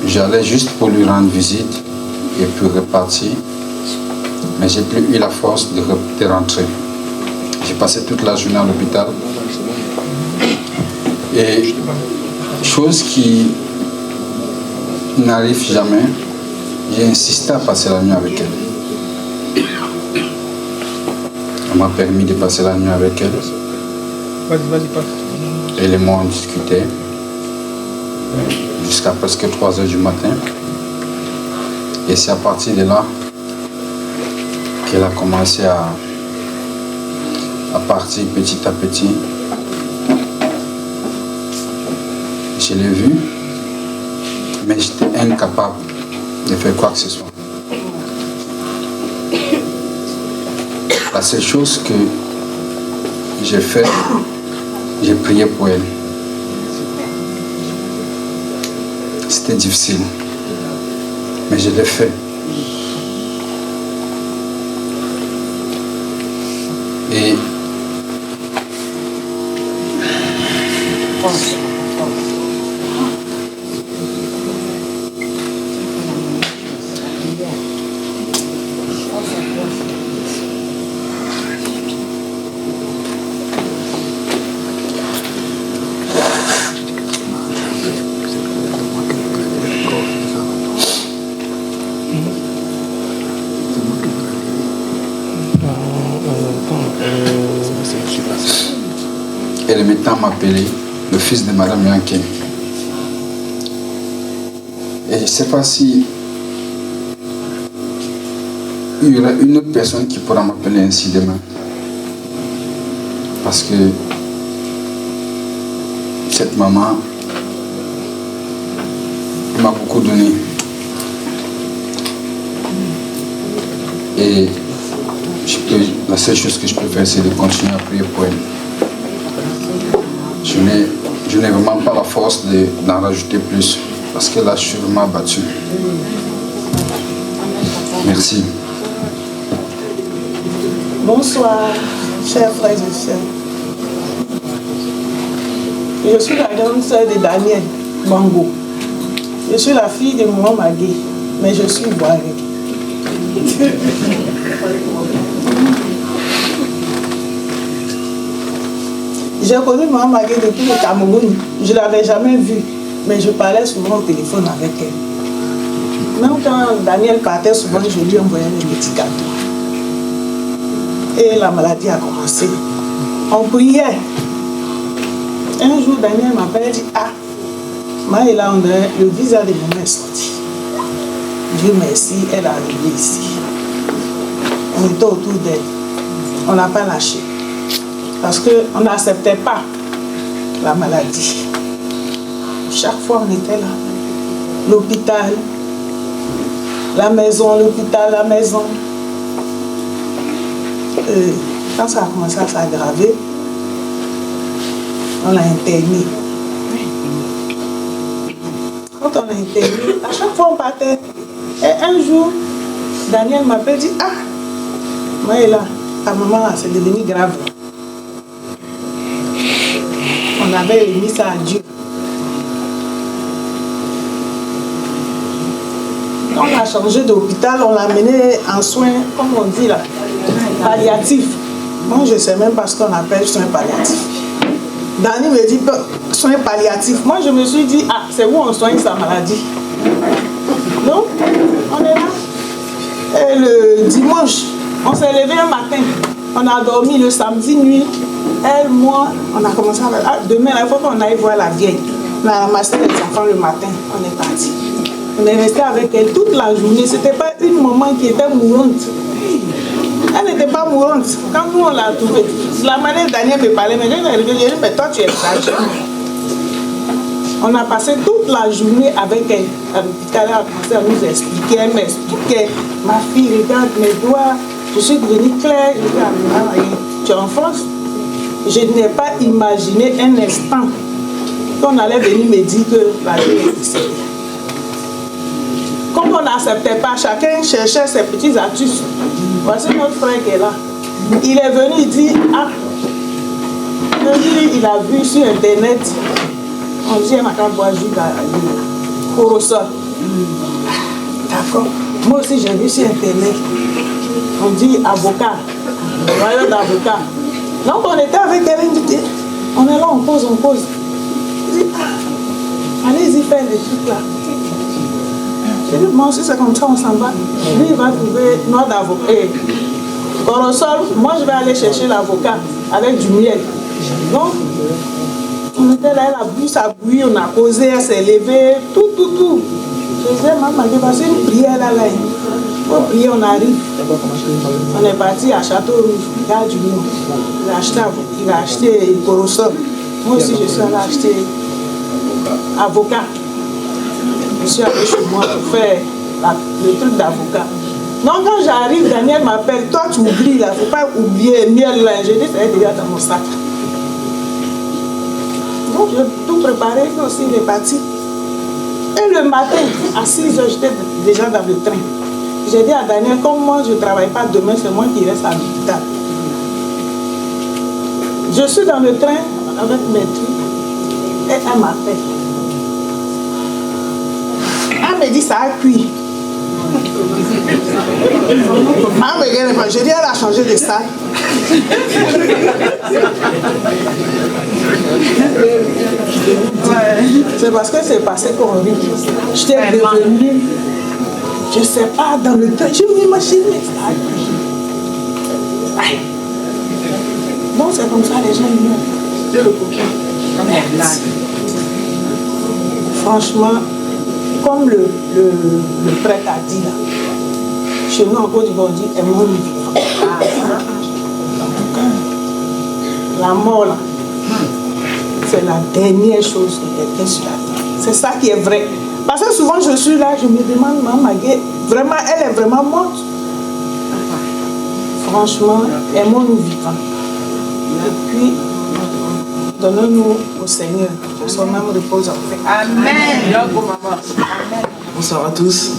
S10: J'allais juste pour lui rendre visite et puis repartir, mais j'ai plus eu la force de rentrer. J'ai passé toute la journée à l'hôpital et chose qui n'arrive jamais, j'ai insisté à passer la nuit avec elle. Elle m'a permis de passer la nuit avec elle. Elle et moi on discutait jusqu'à presque 3 heures du matin. Et c'est à partir de là qu'elle a commencé à partir petit à petit. Je l'ai vue, mais j'étais incapable de faire quoi que ce soit. La seule chose que j'ai fait, j'ai prié pour elle. C'était difficile, mais je l'ai fait. Et elle est maintenant m'appeler le fils de Madame Yanké. Et je ne sais pas si il y aura une autre personne qui pourra m'appeler ainsi demain. Parce que cette maman m'a beaucoup donné. Et la seule chose que je peux faire, c'est de continuer à prier pour elle. Je n'ai vraiment pas la force d'en rajouter plus, parce que là, je suis vraiment abattu. Merci.
S11: Bonsoir, chers frères et sœurs. Je suis la grande sœur de Daniel Bango. Je suis la fille de Maman Magué, mais je suis ivoirienne. J'ai connu Maman Magué depuis le Cameroun. Je ne l'avais jamais vue, mais je parlais souvent au téléphone avec elle. Même quand Daniel partait, souvent je lui envoyais les médicaments. Et la maladie a commencé. On priait. Un jour, Daniel m'appelle et dit, ah, Maëla, le visa de maman est sorti. Dieu merci, elle est arrivée ici. On était autour d'elle. On n'a pas lâché. Parce qu'on n'acceptait pas la maladie. Chaque fois, on était là. L'hôpital, la maison, l'hôpital, la maison. Quand ça a commencé à s'aggraver, on l'a interné. Quand on l'a interné, à chaque fois on partait. Et un jour, Daniel m'appelle et dit, ah, Maëla, ta maman, c'est devenu grave. On avait remis ça à Dieu. Quand on a changé d'hôpital, on l'a mené en soins, comme on dit là, palliatifs. Moi, je ne sais même pas ce qu'on appelle soins palliatifs. Dani me dit soins palliatifs. Moi, je me suis dit, ah, c'est où on soigne sa maladie. Donc, on est là. Et le dimanche, on s'est levé un matin. On a dormi le samedi nuit. Elle, moi, on a commencé à... Ah, demain, il faut qu'on aille voir la vieille. On a ramassé les enfants le matin. On est parti. On est resté avec elle toute la journée. Ce n'était pas une maman qui était mourante. Elle n'était pas mourante. Quand nous, on l'a trouvée, la manière Daniel me parlait, mais je lui ai dit, mais toi, tu es sage. On a passé toute la journée avec elle. À l'hôpital, elle a commencé à nous expliquer. Elle m'expliquait, ma fille, regarde mes doigts. Je suis devenue claire. Je dis, tu es en France. Je n'ai pas imaginé un instant qu'on allait venir me dire que la vie est décédée. Comme on n'acceptait pas, chacun cherchait ses petits astuces. Voici notre frère qui est là. Il est venu, il dit, ah, il a vu sur internet, on dit, il m'a qu'à boire jus Corosol. D'accord. Moi aussi, j'ai vu sur internet, on dit avocat, royaume d'avocat. Donc on était avec elle, on est là, on pose. Il dit, ah, allez-y faire des trucs là. Moi aussi c'est comme ça, on s'en va. Lui il va trouver noix d'avocat. Corosol, moi je vais aller chercher l'avocat avec du miel. Donc, on était là, elle a bu sa bouillie, on a causé, elle s'est levée, tout. Je disais, maman, c'est une prière là. Pour prier, on arrive. On est parti à Château-Rouge, gare du Nord. Il a acheté Corosol. Moi aussi je suis allée acheter avocat. Je suis allée chez moi pour faire le truc d'avocat. Donc quand j'arrive, Daniel m'appelle, toi tu oublies là, il ne faut pas oublier le miel là. Je dis, ça est déjà dans mon sac. Donc j'ai tout préparé, lui aussi il est parti. Et le matin, à 6h, j'étais déjà dans le train. J'ai dit à Daniel, comme moi je ne travaille pas demain, c'est moi qui reste à l'hôpital. Je suis dans le train avec mes trucs et elle m'appelle. Elle me dit, ça a cuit. Je dis, elle a changé de sac. C'est parce que c'est passé pour un riz. J'étais devenue, je ne sais pas, dans le train. Je m'imagine, mais ça a cuit. Donc c'est comme ça, les gens meurent. Franchement, comme le prêtre a dit là, chez nous en Côte d'Ivoire, on dit aimons le vivant. La mort là, c'est la dernière chose que quelqu'un sur la terre. C'est ça qui est vrai. Parce que souvent je suis là, je me demande, Maman Magué, vraiment, elle est vraiment morte. Franchement, aimons-nous vivants. Et puis, donnons-nous au Seigneur, que son âme repose en paix.
S12: Amen.
S13: Bonsoir à tous.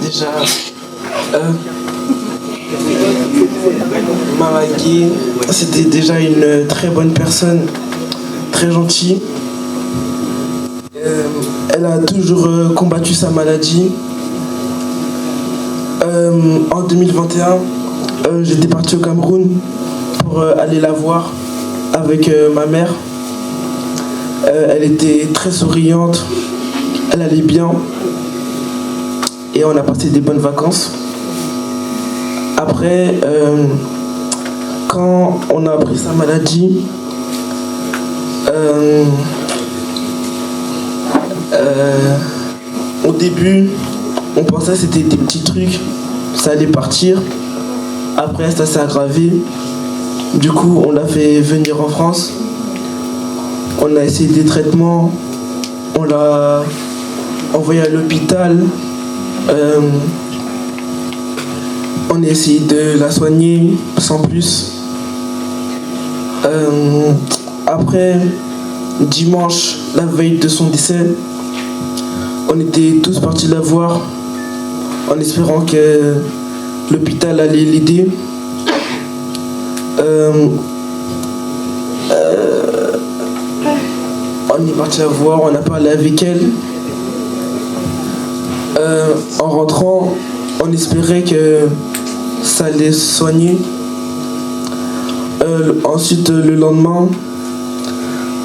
S13: Déjà, Mamagé, c'était déjà une très bonne personne, très gentille. Elle a toujours combattu sa maladie. En 2021, j'étais parti au Cameroun pour aller la voir avec ma mère. Elle était très souriante, elle allait bien et on a passé des bonnes vacances. Après, quand on a appris sa maladie, au début, on pensait que c'était des petits trucs, ça allait partir. Après, ça s'est aggravé. Du coup, on l'a fait venir en France. On a essayé des traitements. On l'a envoyé à l'hôpital. On a essayé de la soigner sans plus. Après, dimanche, la veille de son décès, on était tous partis la voir en espérant que l'hôpital allait l'aider. On est parti la voir, on a parlé avec elle. En rentrant, on espérait que ça allait soigner. Ensuite, le lendemain,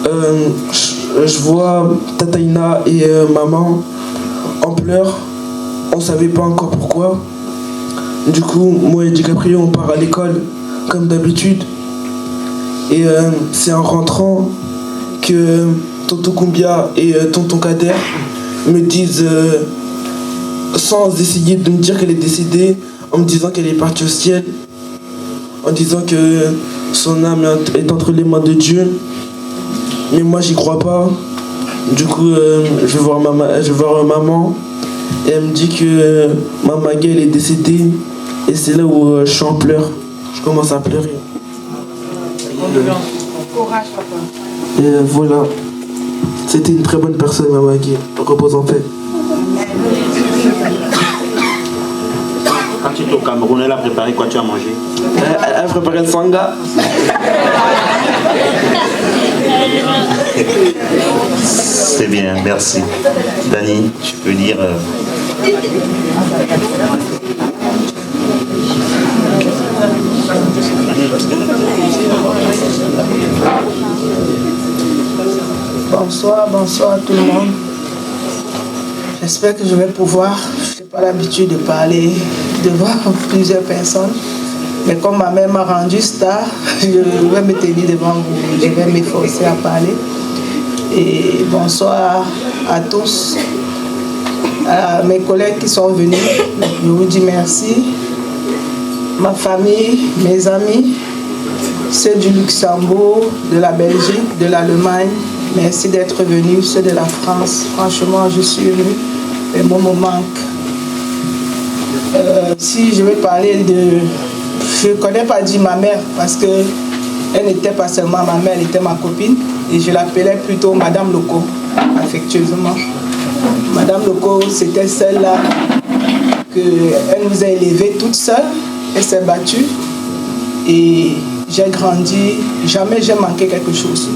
S13: je vois Tataïna et maman en pleurs. On ne savait pas encore pourquoi. Du coup, moi et DiCaprio, on part à l'école, comme d'habitude. Et c'est en rentrant que Tonton Kumbia et Tonton Kader me disent, sans essayer de me dire qu'elle est décédée, en me disant qu'elle est partie au ciel, en disant que son âme est entre les mains de Dieu. Mais moi, j'y crois pas. Du coup, je vais voir maman. Et elle me dit que Maman Gaëlle est décédée. Et c'est là où je suis en pleurs. Je commence à pleurer.
S11: Courage, papa.
S13: Et voilà. C'était une très bonne personne, Maman Gaëlle. Repose en paix.
S1: Quand tu étais au Cameroun, elle a préparé quoi? Tu as mangé?
S13: Elle a préparé le sanga.
S1: C'est bien, merci. Dani, tu peux dire...
S11: Bonsoir à tout le monde. J'espère que je vais pouvoir, je n'ai pas l'habitude de parler devant plusieurs personnes, mais comme ma mère m'a rendu star, je vais me tenir devant vous, je vais m'efforcer à parler. Et bonsoir à tous, à mes collègues qui sont venus, je vous dis merci. Ma famille, mes amis, ceux du Luxembourg, de la Belgique, de l'Allemagne, merci d'être venus, ceux de la France. Franchement, je suis ému, les mots me manquent. Si je vais parler de... Je ne connais pas dit ma mère parce qu'elle n'était pas seulement ma mère, elle était ma copine. Et je l'appelais plutôt Madame Loco, affectueusement. Madame Loco, c'était celle-là qu'elle nous a élevés toute seule. Elle s'est battue et j'ai grandi. Jamais j'ai manqué quelque chose.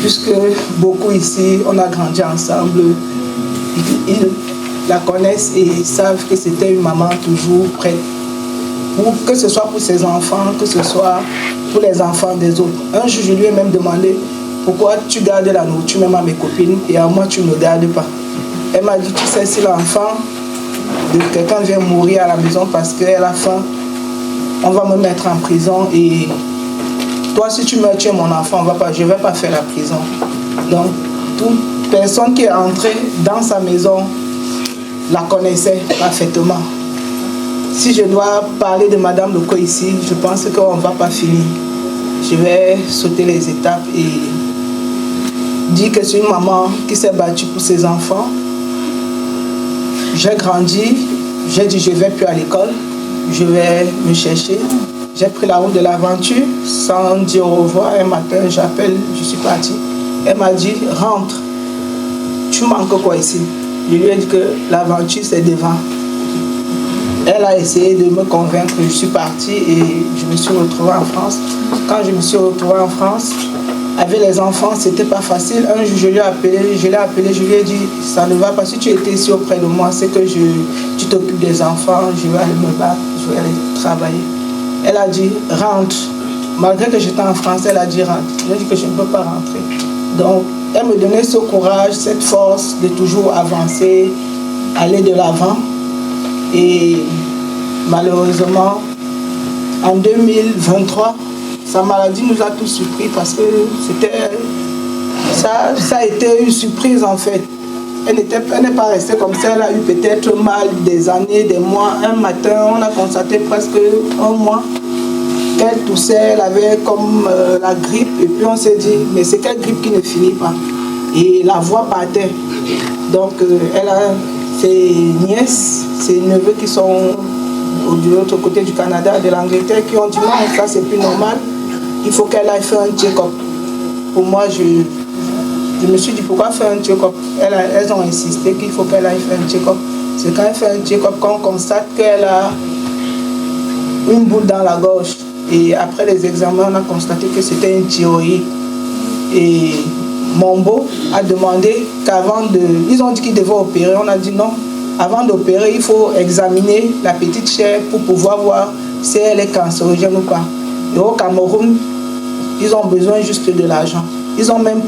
S11: Puisque beaucoup ici, on a grandi ensemble. Ils la connaissent et savent que c'était une maman toujours prête. Que ce soit pour ses enfants, que ce soit pour les enfants des autres. Un jour, je lui ai même demandé pourquoi tu gardes la nourriture même à mes copines et à moi tu ne me gardes pas. Elle m'a dit, tu sais, si l'enfant de quelqu'un vient mourir à la maison parce qu'elle a faim, on va me mettre en prison et toi, si tu meurs, tu es mon enfant, je ne vais pas faire la prison. Donc, toute personne qui est entrée dans sa maison la connaissait parfaitement. Si je dois parler de Madame Loco ici, je pense qu'on ne va pas finir. Je vais sauter les étapes et dire que c'est une maman qui s'est battue pour ses enfants. J'ai grandi, j'ai dit je ne vais plus à l'école, je vais me chercher. J'ai pris la route de l'aventure sans dire au revoir. Un matin, j'appelle, je suis partie. Elle m'a dit, rentre. Tu manques quoi ici? Je lui ai dit que l'aventure c'est devant. Elle a essayé de me convaincre, je suis partie et je me suis retrouvée en France. Quand je me suis retrouvée en France, avec les enfants, c'était pas facile. Un jour, je l'ai appelé, je lui ai dit, ça ne va pas. Si tu étais ici auprès de moi, c'est que tu t'occupes des enfants, je vais aller me battre, je vais aller travailler. Elle a dit, rentre. Malgré que j'étais en France, elle a dit, rentre. J'ai dit que je ne peux pas rentrer. Donc, elle me donnait ce courage, cette force de toujours avancer, aller de l'avant. Et malheureusement, en 2023, sa maladie nous a tous surpris parce que ça a été une surprise en fait. Elle n'est pas restée comme ça, elle a eu peut-être mal des années, des mois. Un matin, on a constaté presque un mois qu'elle toussait, elle avait comme la grippe. Et puis on s'est dit, mais c'est quelle grippe qui ne finit pas? Et la voix partait. Donc elle a ses nièces, ses neveux qui sont de l'autre côté du Canada, de l'Angleterre, qui ont dit non, ça c'est plus normal, il faut qu'elle aille faire un check-up. Pour moi, je me suis dit pourquoi faire un check-up? Elles ont insisté qu'il faut qu'elle aille faire un check-up. C'est quand elle fait un check-up qu'on constate qu'elle a une boule dans la gorge. Et après les examens, on a constaté que c'était une thyroïde. Et mon beau a demandé qu'avant de... Ils ont dit qu'ils devaient opérer. On a dit non. Avant d'opérer, il faut examiner la petite chair pour pouvoir voir si elle est cancérogène ou pas. Et au Cameroun, ils ont besoin juste de l'argent. Ils ont même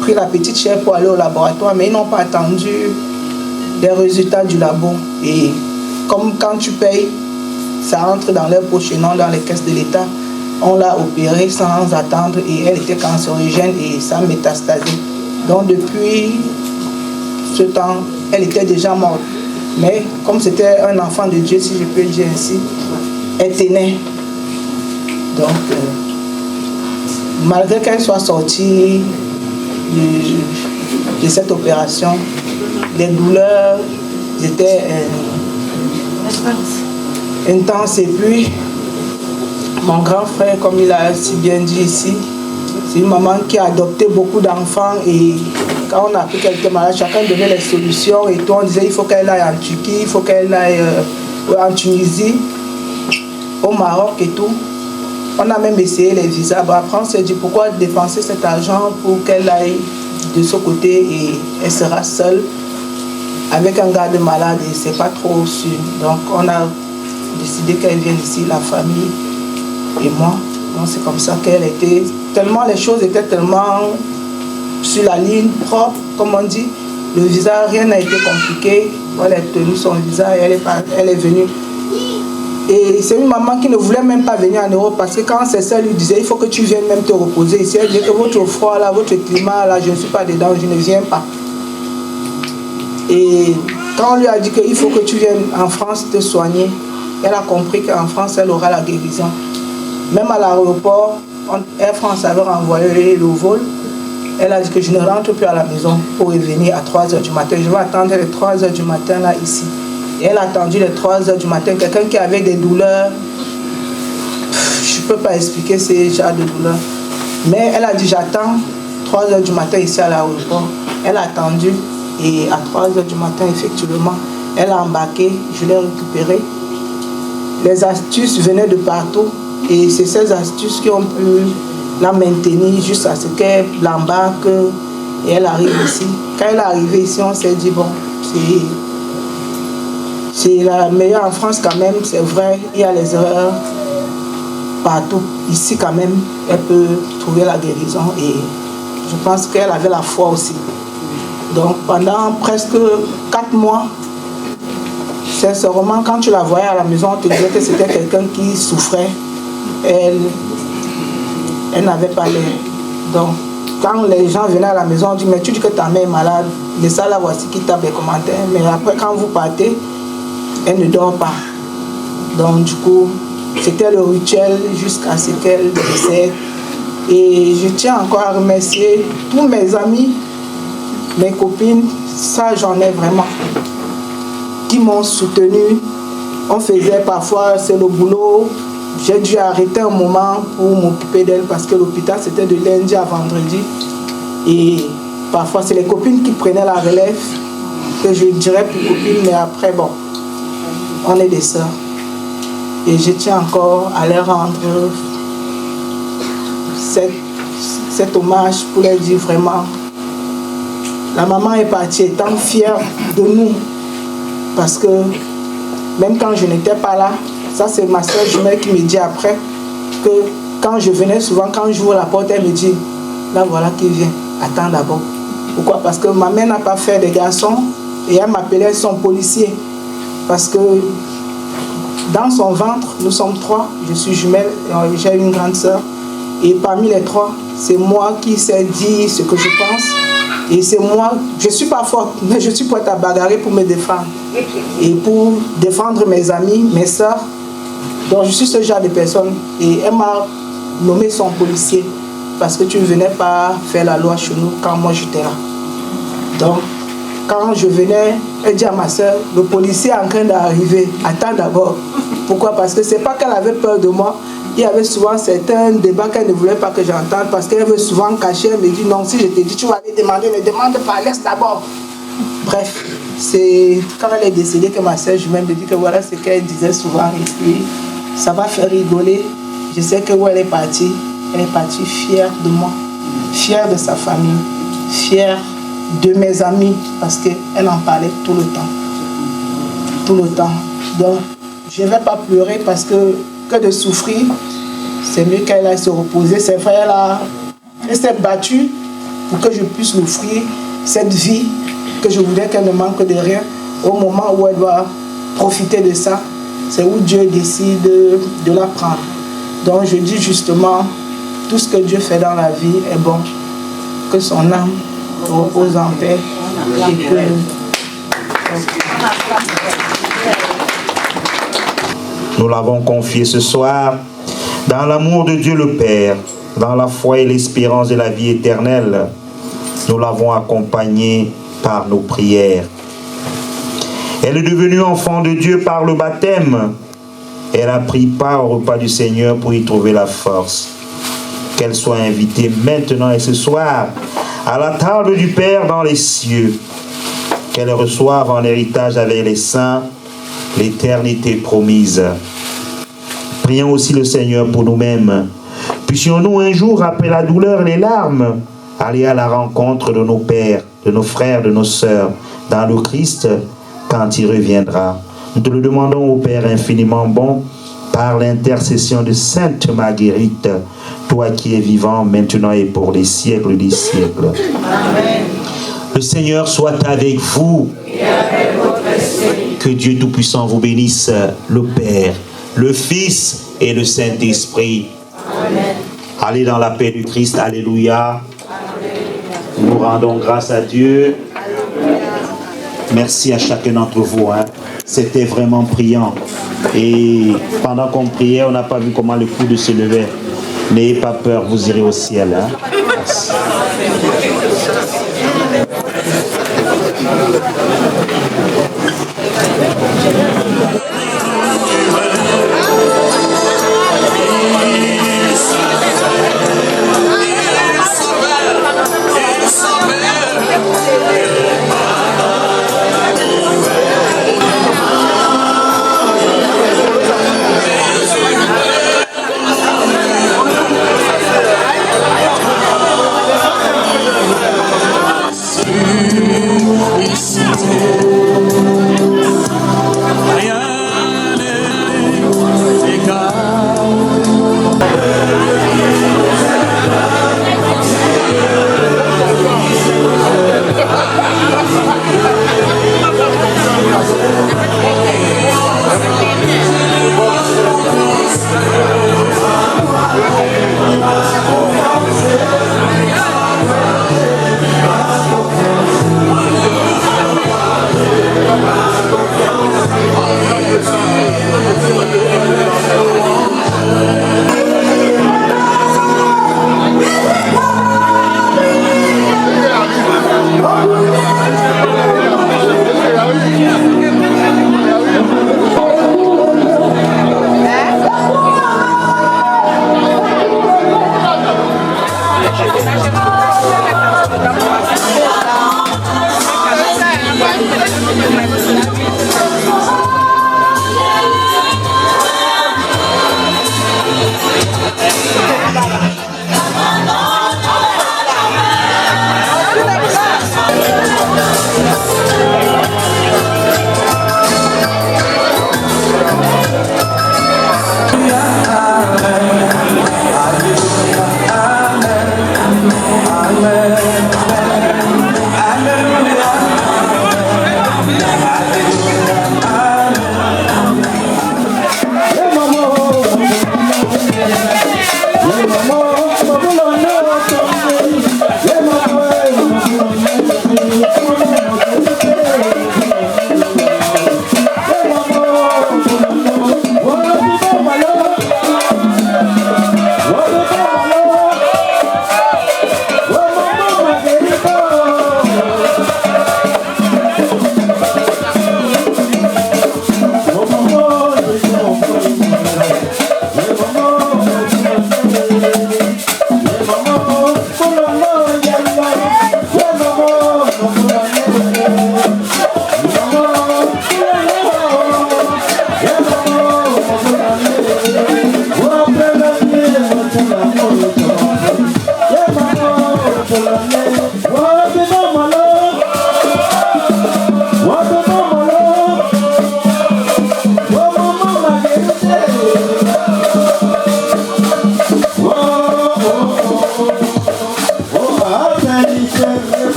S11: pris la petite chair pour aller au laboratoire, mais ils n'ont pas attendu les résultats du labo. Et comme quand tu payes, ça entre dans leur poche et non dans les caisses de l'État. On l'a opérée sans attendre et elle était cancérogène et ça métastasé. Donc depuis ce temps, elle était déjà morte. Mais comme c'était un enfant de Dieu, si je peux dire ainsi, elle tenait. Donc, malgré qu'elle soit sortie de cette opération, les douleurs étaient intenses. Et puis, mon grand frère, comme il a si bien dit ici, c'est une maman qui a adopté beaucoup d'enfants et quand on a appris qu'elle était malade, chacun donnait les solutions et tout. On disait il faut qu'elle aille en Turquie, il faut qu'elle aille en Tunisie, au Maroc et tout. On a même essayé les visas. Bon, après, on s'est dit pourquoi dépenser cet argent pour qu'elle aille de ce côté et elle sera seule avec un garde malade et c'est pas trop sûr. Donc, on a décidé qu'elle vienne ici, la famille et moi. Donc, c'est comme ça qu'elle était. Tellement les choses étaient tellement sur la ligne propre, comme on dit. Le visa, rien n'a été compliqué. Elle a tenu son visa et elle est venue. Et c'est une maman qui ne voulait même pas venir en Europe parce que quand ses sœurs lui disaient il faut que tu viennes même te reposer ici, elle disait que votre froid là, votre climat là, je ne suis pas dedans, je ne viens pas. Et quand on lui a dit qu'il faut que tu viennes en France te soigner, elle a compris qu'en France elle aura la guérison. Même à l'aéroport, Air France avait renvoyé le vol. Elle a dit que je ne rentre plus à la maison pour revenir à 3h du matin. Je vais attendre les 3h du matin là ici. Et elle a attendu les 3h du matin. Quelqu'un qui avait des douleurs, je ne peux pas expliquer ces genres de douleurs. Mais elle a dit j'attends 3h du matin ici à l'aéroport. Elle a attendu et à 3h du matin effectivement, elle a embarqué, je l'ai récupérée. Les astuces venaient de partout et c'est ces astuces qui ont pu la maintenir jusqu'à ce qu'elle l'embarque et elle arrive ici. Quand elle est arrivée ici, on s'est dit bon, c'est la meilleure en France quand même, c'est vrai, il y a les erreurs partout. Ici quand même, elle peut trouver la guérison et je pense qu'elle avait la foi aussi. Donc pendant presque 4 mois, sincèrement, quand tu la voyais à la maison, on te disait que c'était quelqu'un qui souffrait. Elle n'avait pas l'air. Donc, quand les gens venaient à la maison, on dit mais tu dis que ta mère est malade, mais ça là voici qui tape les commentaires. Mais après, quand vous partez, elle ne dort pas. Donc, du coup, c'était le rituel jusqu'à ce qu'elle décède. Et je tiens encore à remercier tous mes amis, mes copines, ça j'en ai vraiment, qui m'ont soutenu. On faisait parfois, c'est le boulot. J'ai dû arrêter un moment pour m'occuper d'elle parce que l'hôpital c'était de lundi à vendredi. Et parfois c'est les copines qui prenaient la relève, que je dirais plus copines, mais après bon, on est des sœurs. Et je tiens encore à leur rendre cet hommage pour leur dire vraiment, la maman est partie étant fière de nous parce que même quand je n'étais pas là. Ça, c'est ma soeur jumelle qui me dit après que quand je venais souvent, quand j'ouvre la porte, elle me dit, là voilà qui vient, attends d'abord. Pourquoi? Parce que ma mère n'a pas fait de garçons et elle m'appelait son policier. Parce que dans son ventre, nous sommes 3, je suis jumelle, j'ai une grande soeur. Et parmi les 3, c'est moi qui sais dire ce que je pense. Et c'est moi, je ne suis pas forte, mais je suis prête à bagarrer pour me défendre. Et pour défendre mes amis, mes soeurs. Donc je suis ce genre de personne. Et elle m'a nommé son policier. Parce que tu ne venais pas faire la loi chez nous quand moi j'étais là. Donc, quand je venais, elle dit à ma soeur, le policier est en train d'arriver, attends d'abord. Pourquoi? Parce que ce n'est pas qu'elle avait peur de moi. Il y avait souvent certains débats qu'elle ne voulait pas que j'entende parce qu'elle veut souvent cacher. Elle me dit non, si je te dis tu vas aller demander, ne demande pas, laisse d'abord. Bref, c'est quand elle est décédée que ma soeur jumelle me dit que voilà ce qu'elle disait souvent. Et puis, ça va faire rigoler. Je sais que où elle est partie fière de moi, fière de sa famille, fière de mes amis parce qu'elle en parlait tout le temps. Tout le temps. Donc, je ne vais pas pleurer parce que de souffrir, c'est mieux qu'elle aille se reposer. C'est vrai, elle s'est battue pour que je puisse l'offrir cette vie que je voulais qu'elle ne manque de rien. Au moment où elle doit profiter de ça, c'est où Dieu décide de la prendre. Donc je dis justement, tout ce que Dieu fait dans la vie est bon. Que son âme repose en paix et que...
S1: Nous l'avons confié ce soir dans l'amour de Dieu le Père, dans la foi et l'espérance de la vie éternelle. Nous l'avons accompagnée par nos prières. Elle est devenue enfant de Dieu par le baptême. Elle a pris part au repas du Seigneur pour y trouver la force. Qu'elle soit invitée maintenant et ce soir à la table du Père dans les cieux. Qu'elle reçoive en héritage avec les saints l'éternité promise. Prions aussi le Seigneur pour nous-mêmes. Puissions-nous un jour, après la douleur et les larmes, aller à la rencontre de nos pères, de nos frères, de nos sœurs, dans le Christ, quand il reviendra. Nous te le demandons au Père infiniment bon, par l'intercession de Sainte Marguerite, toi qui es vivant maintenant et pour les siècles des siècles. Amen. Le Seigneur soit avec vous. Et avec votre esprit. Que Dieu Tout-Puissant vous bénisse, le Père, le Fils et le Saint-Esprit. Amen. Allez dans la paix du Christ. Alléluia. Nous rendons grâce à Dieu. Merci à chacun d'entre vous. C'était vraiment priant. Et pendant qu'on priait, on n'a pas vu comment le coude se levait. N'ayez pas peur, vous irez au ciel. Merci.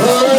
S12: Oh,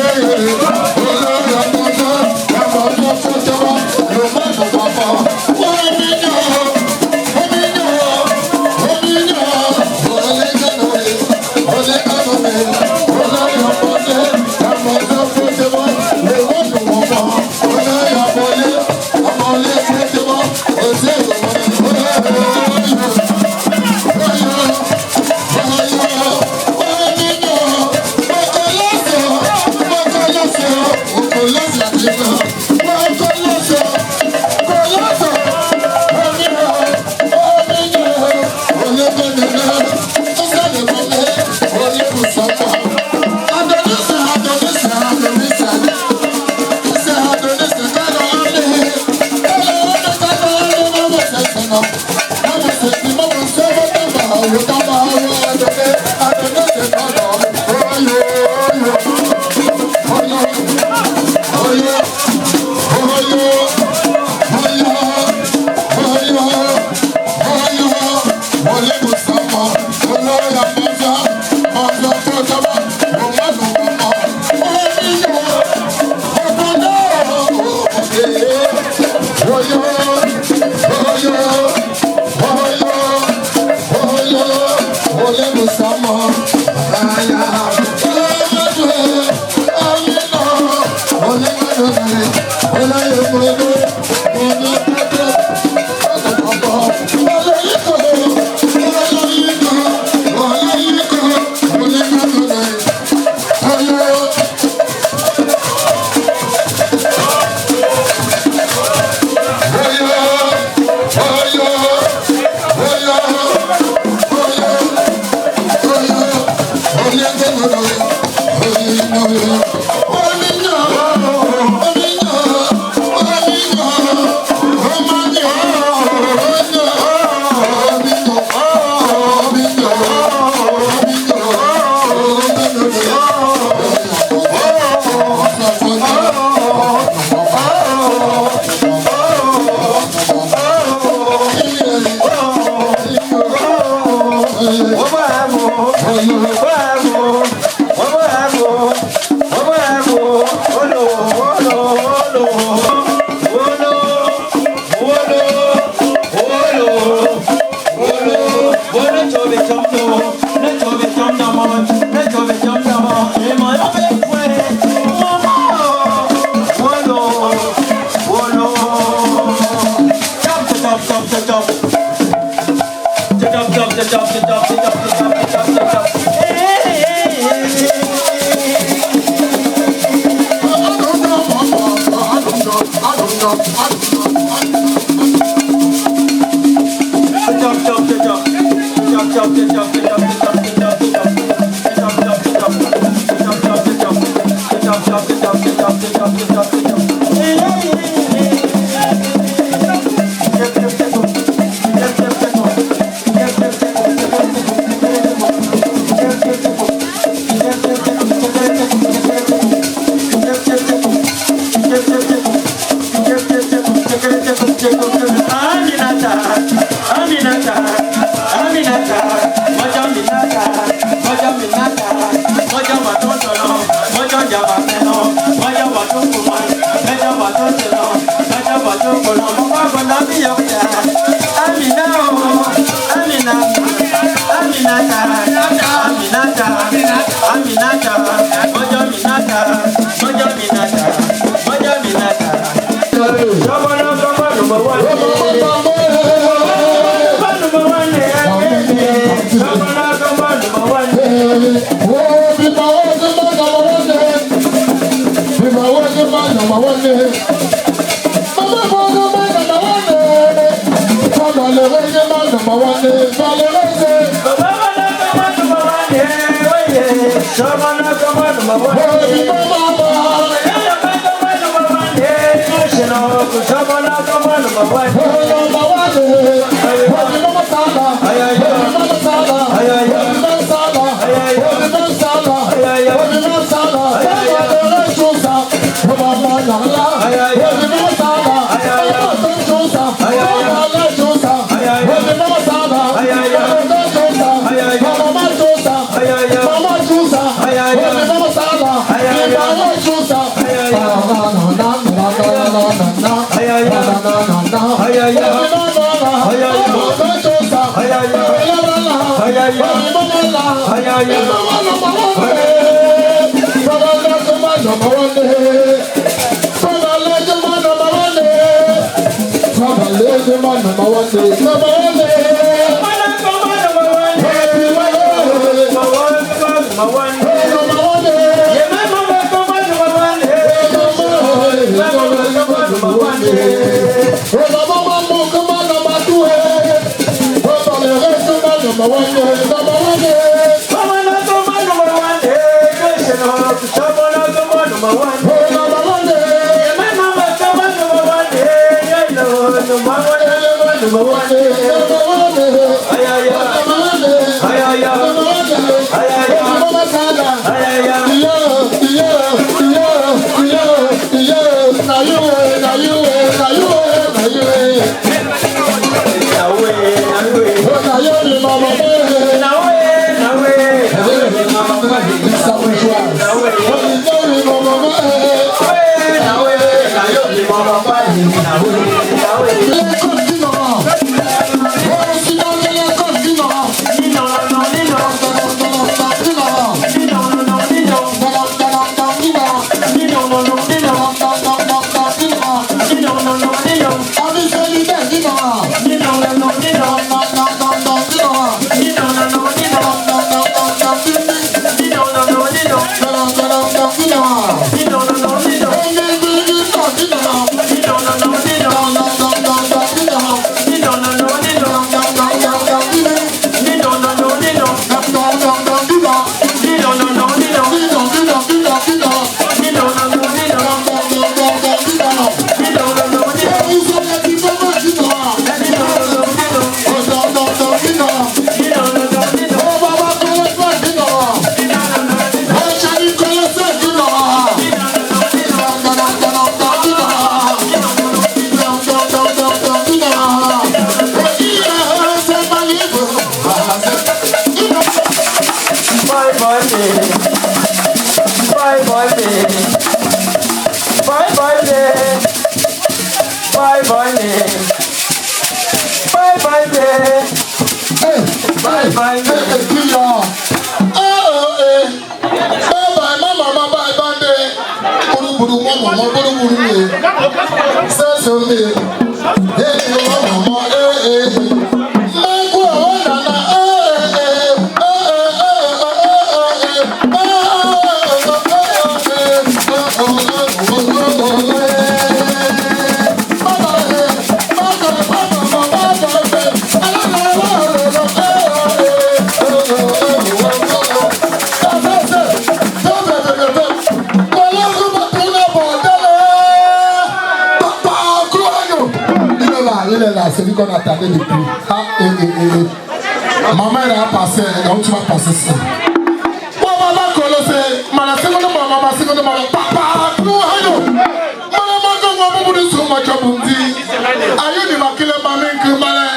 S12: Celui qu'on attendait depuis. Maman elle a passé, donc tu vas passer ça. Maman colossé, maman papa, nous allons. Maman quand on va sur ma chabundi, aïe ni makile maman que malin,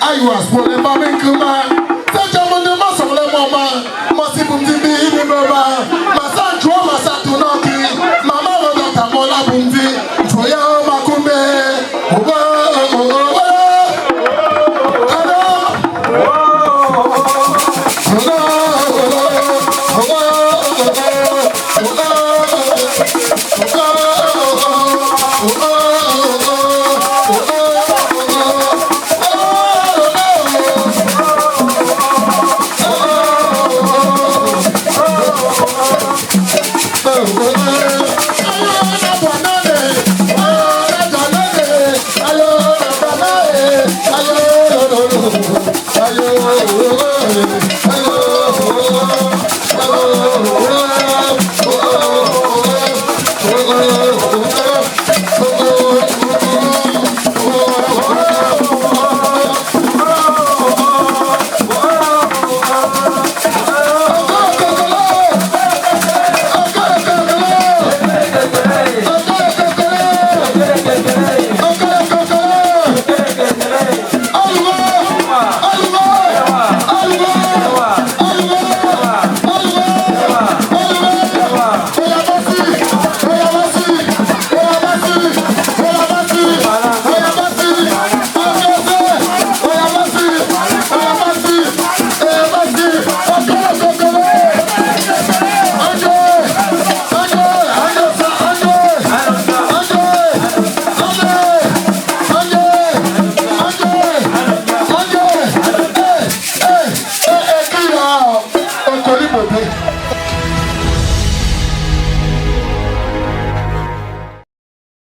S12: aïe was pour les maman que malin. C'est jamais de ma sur les mamans, moi si vous me dites ni maman, ma sa joie ma sa tournante, maman va dans ta mola bundi, joya ma kumbe,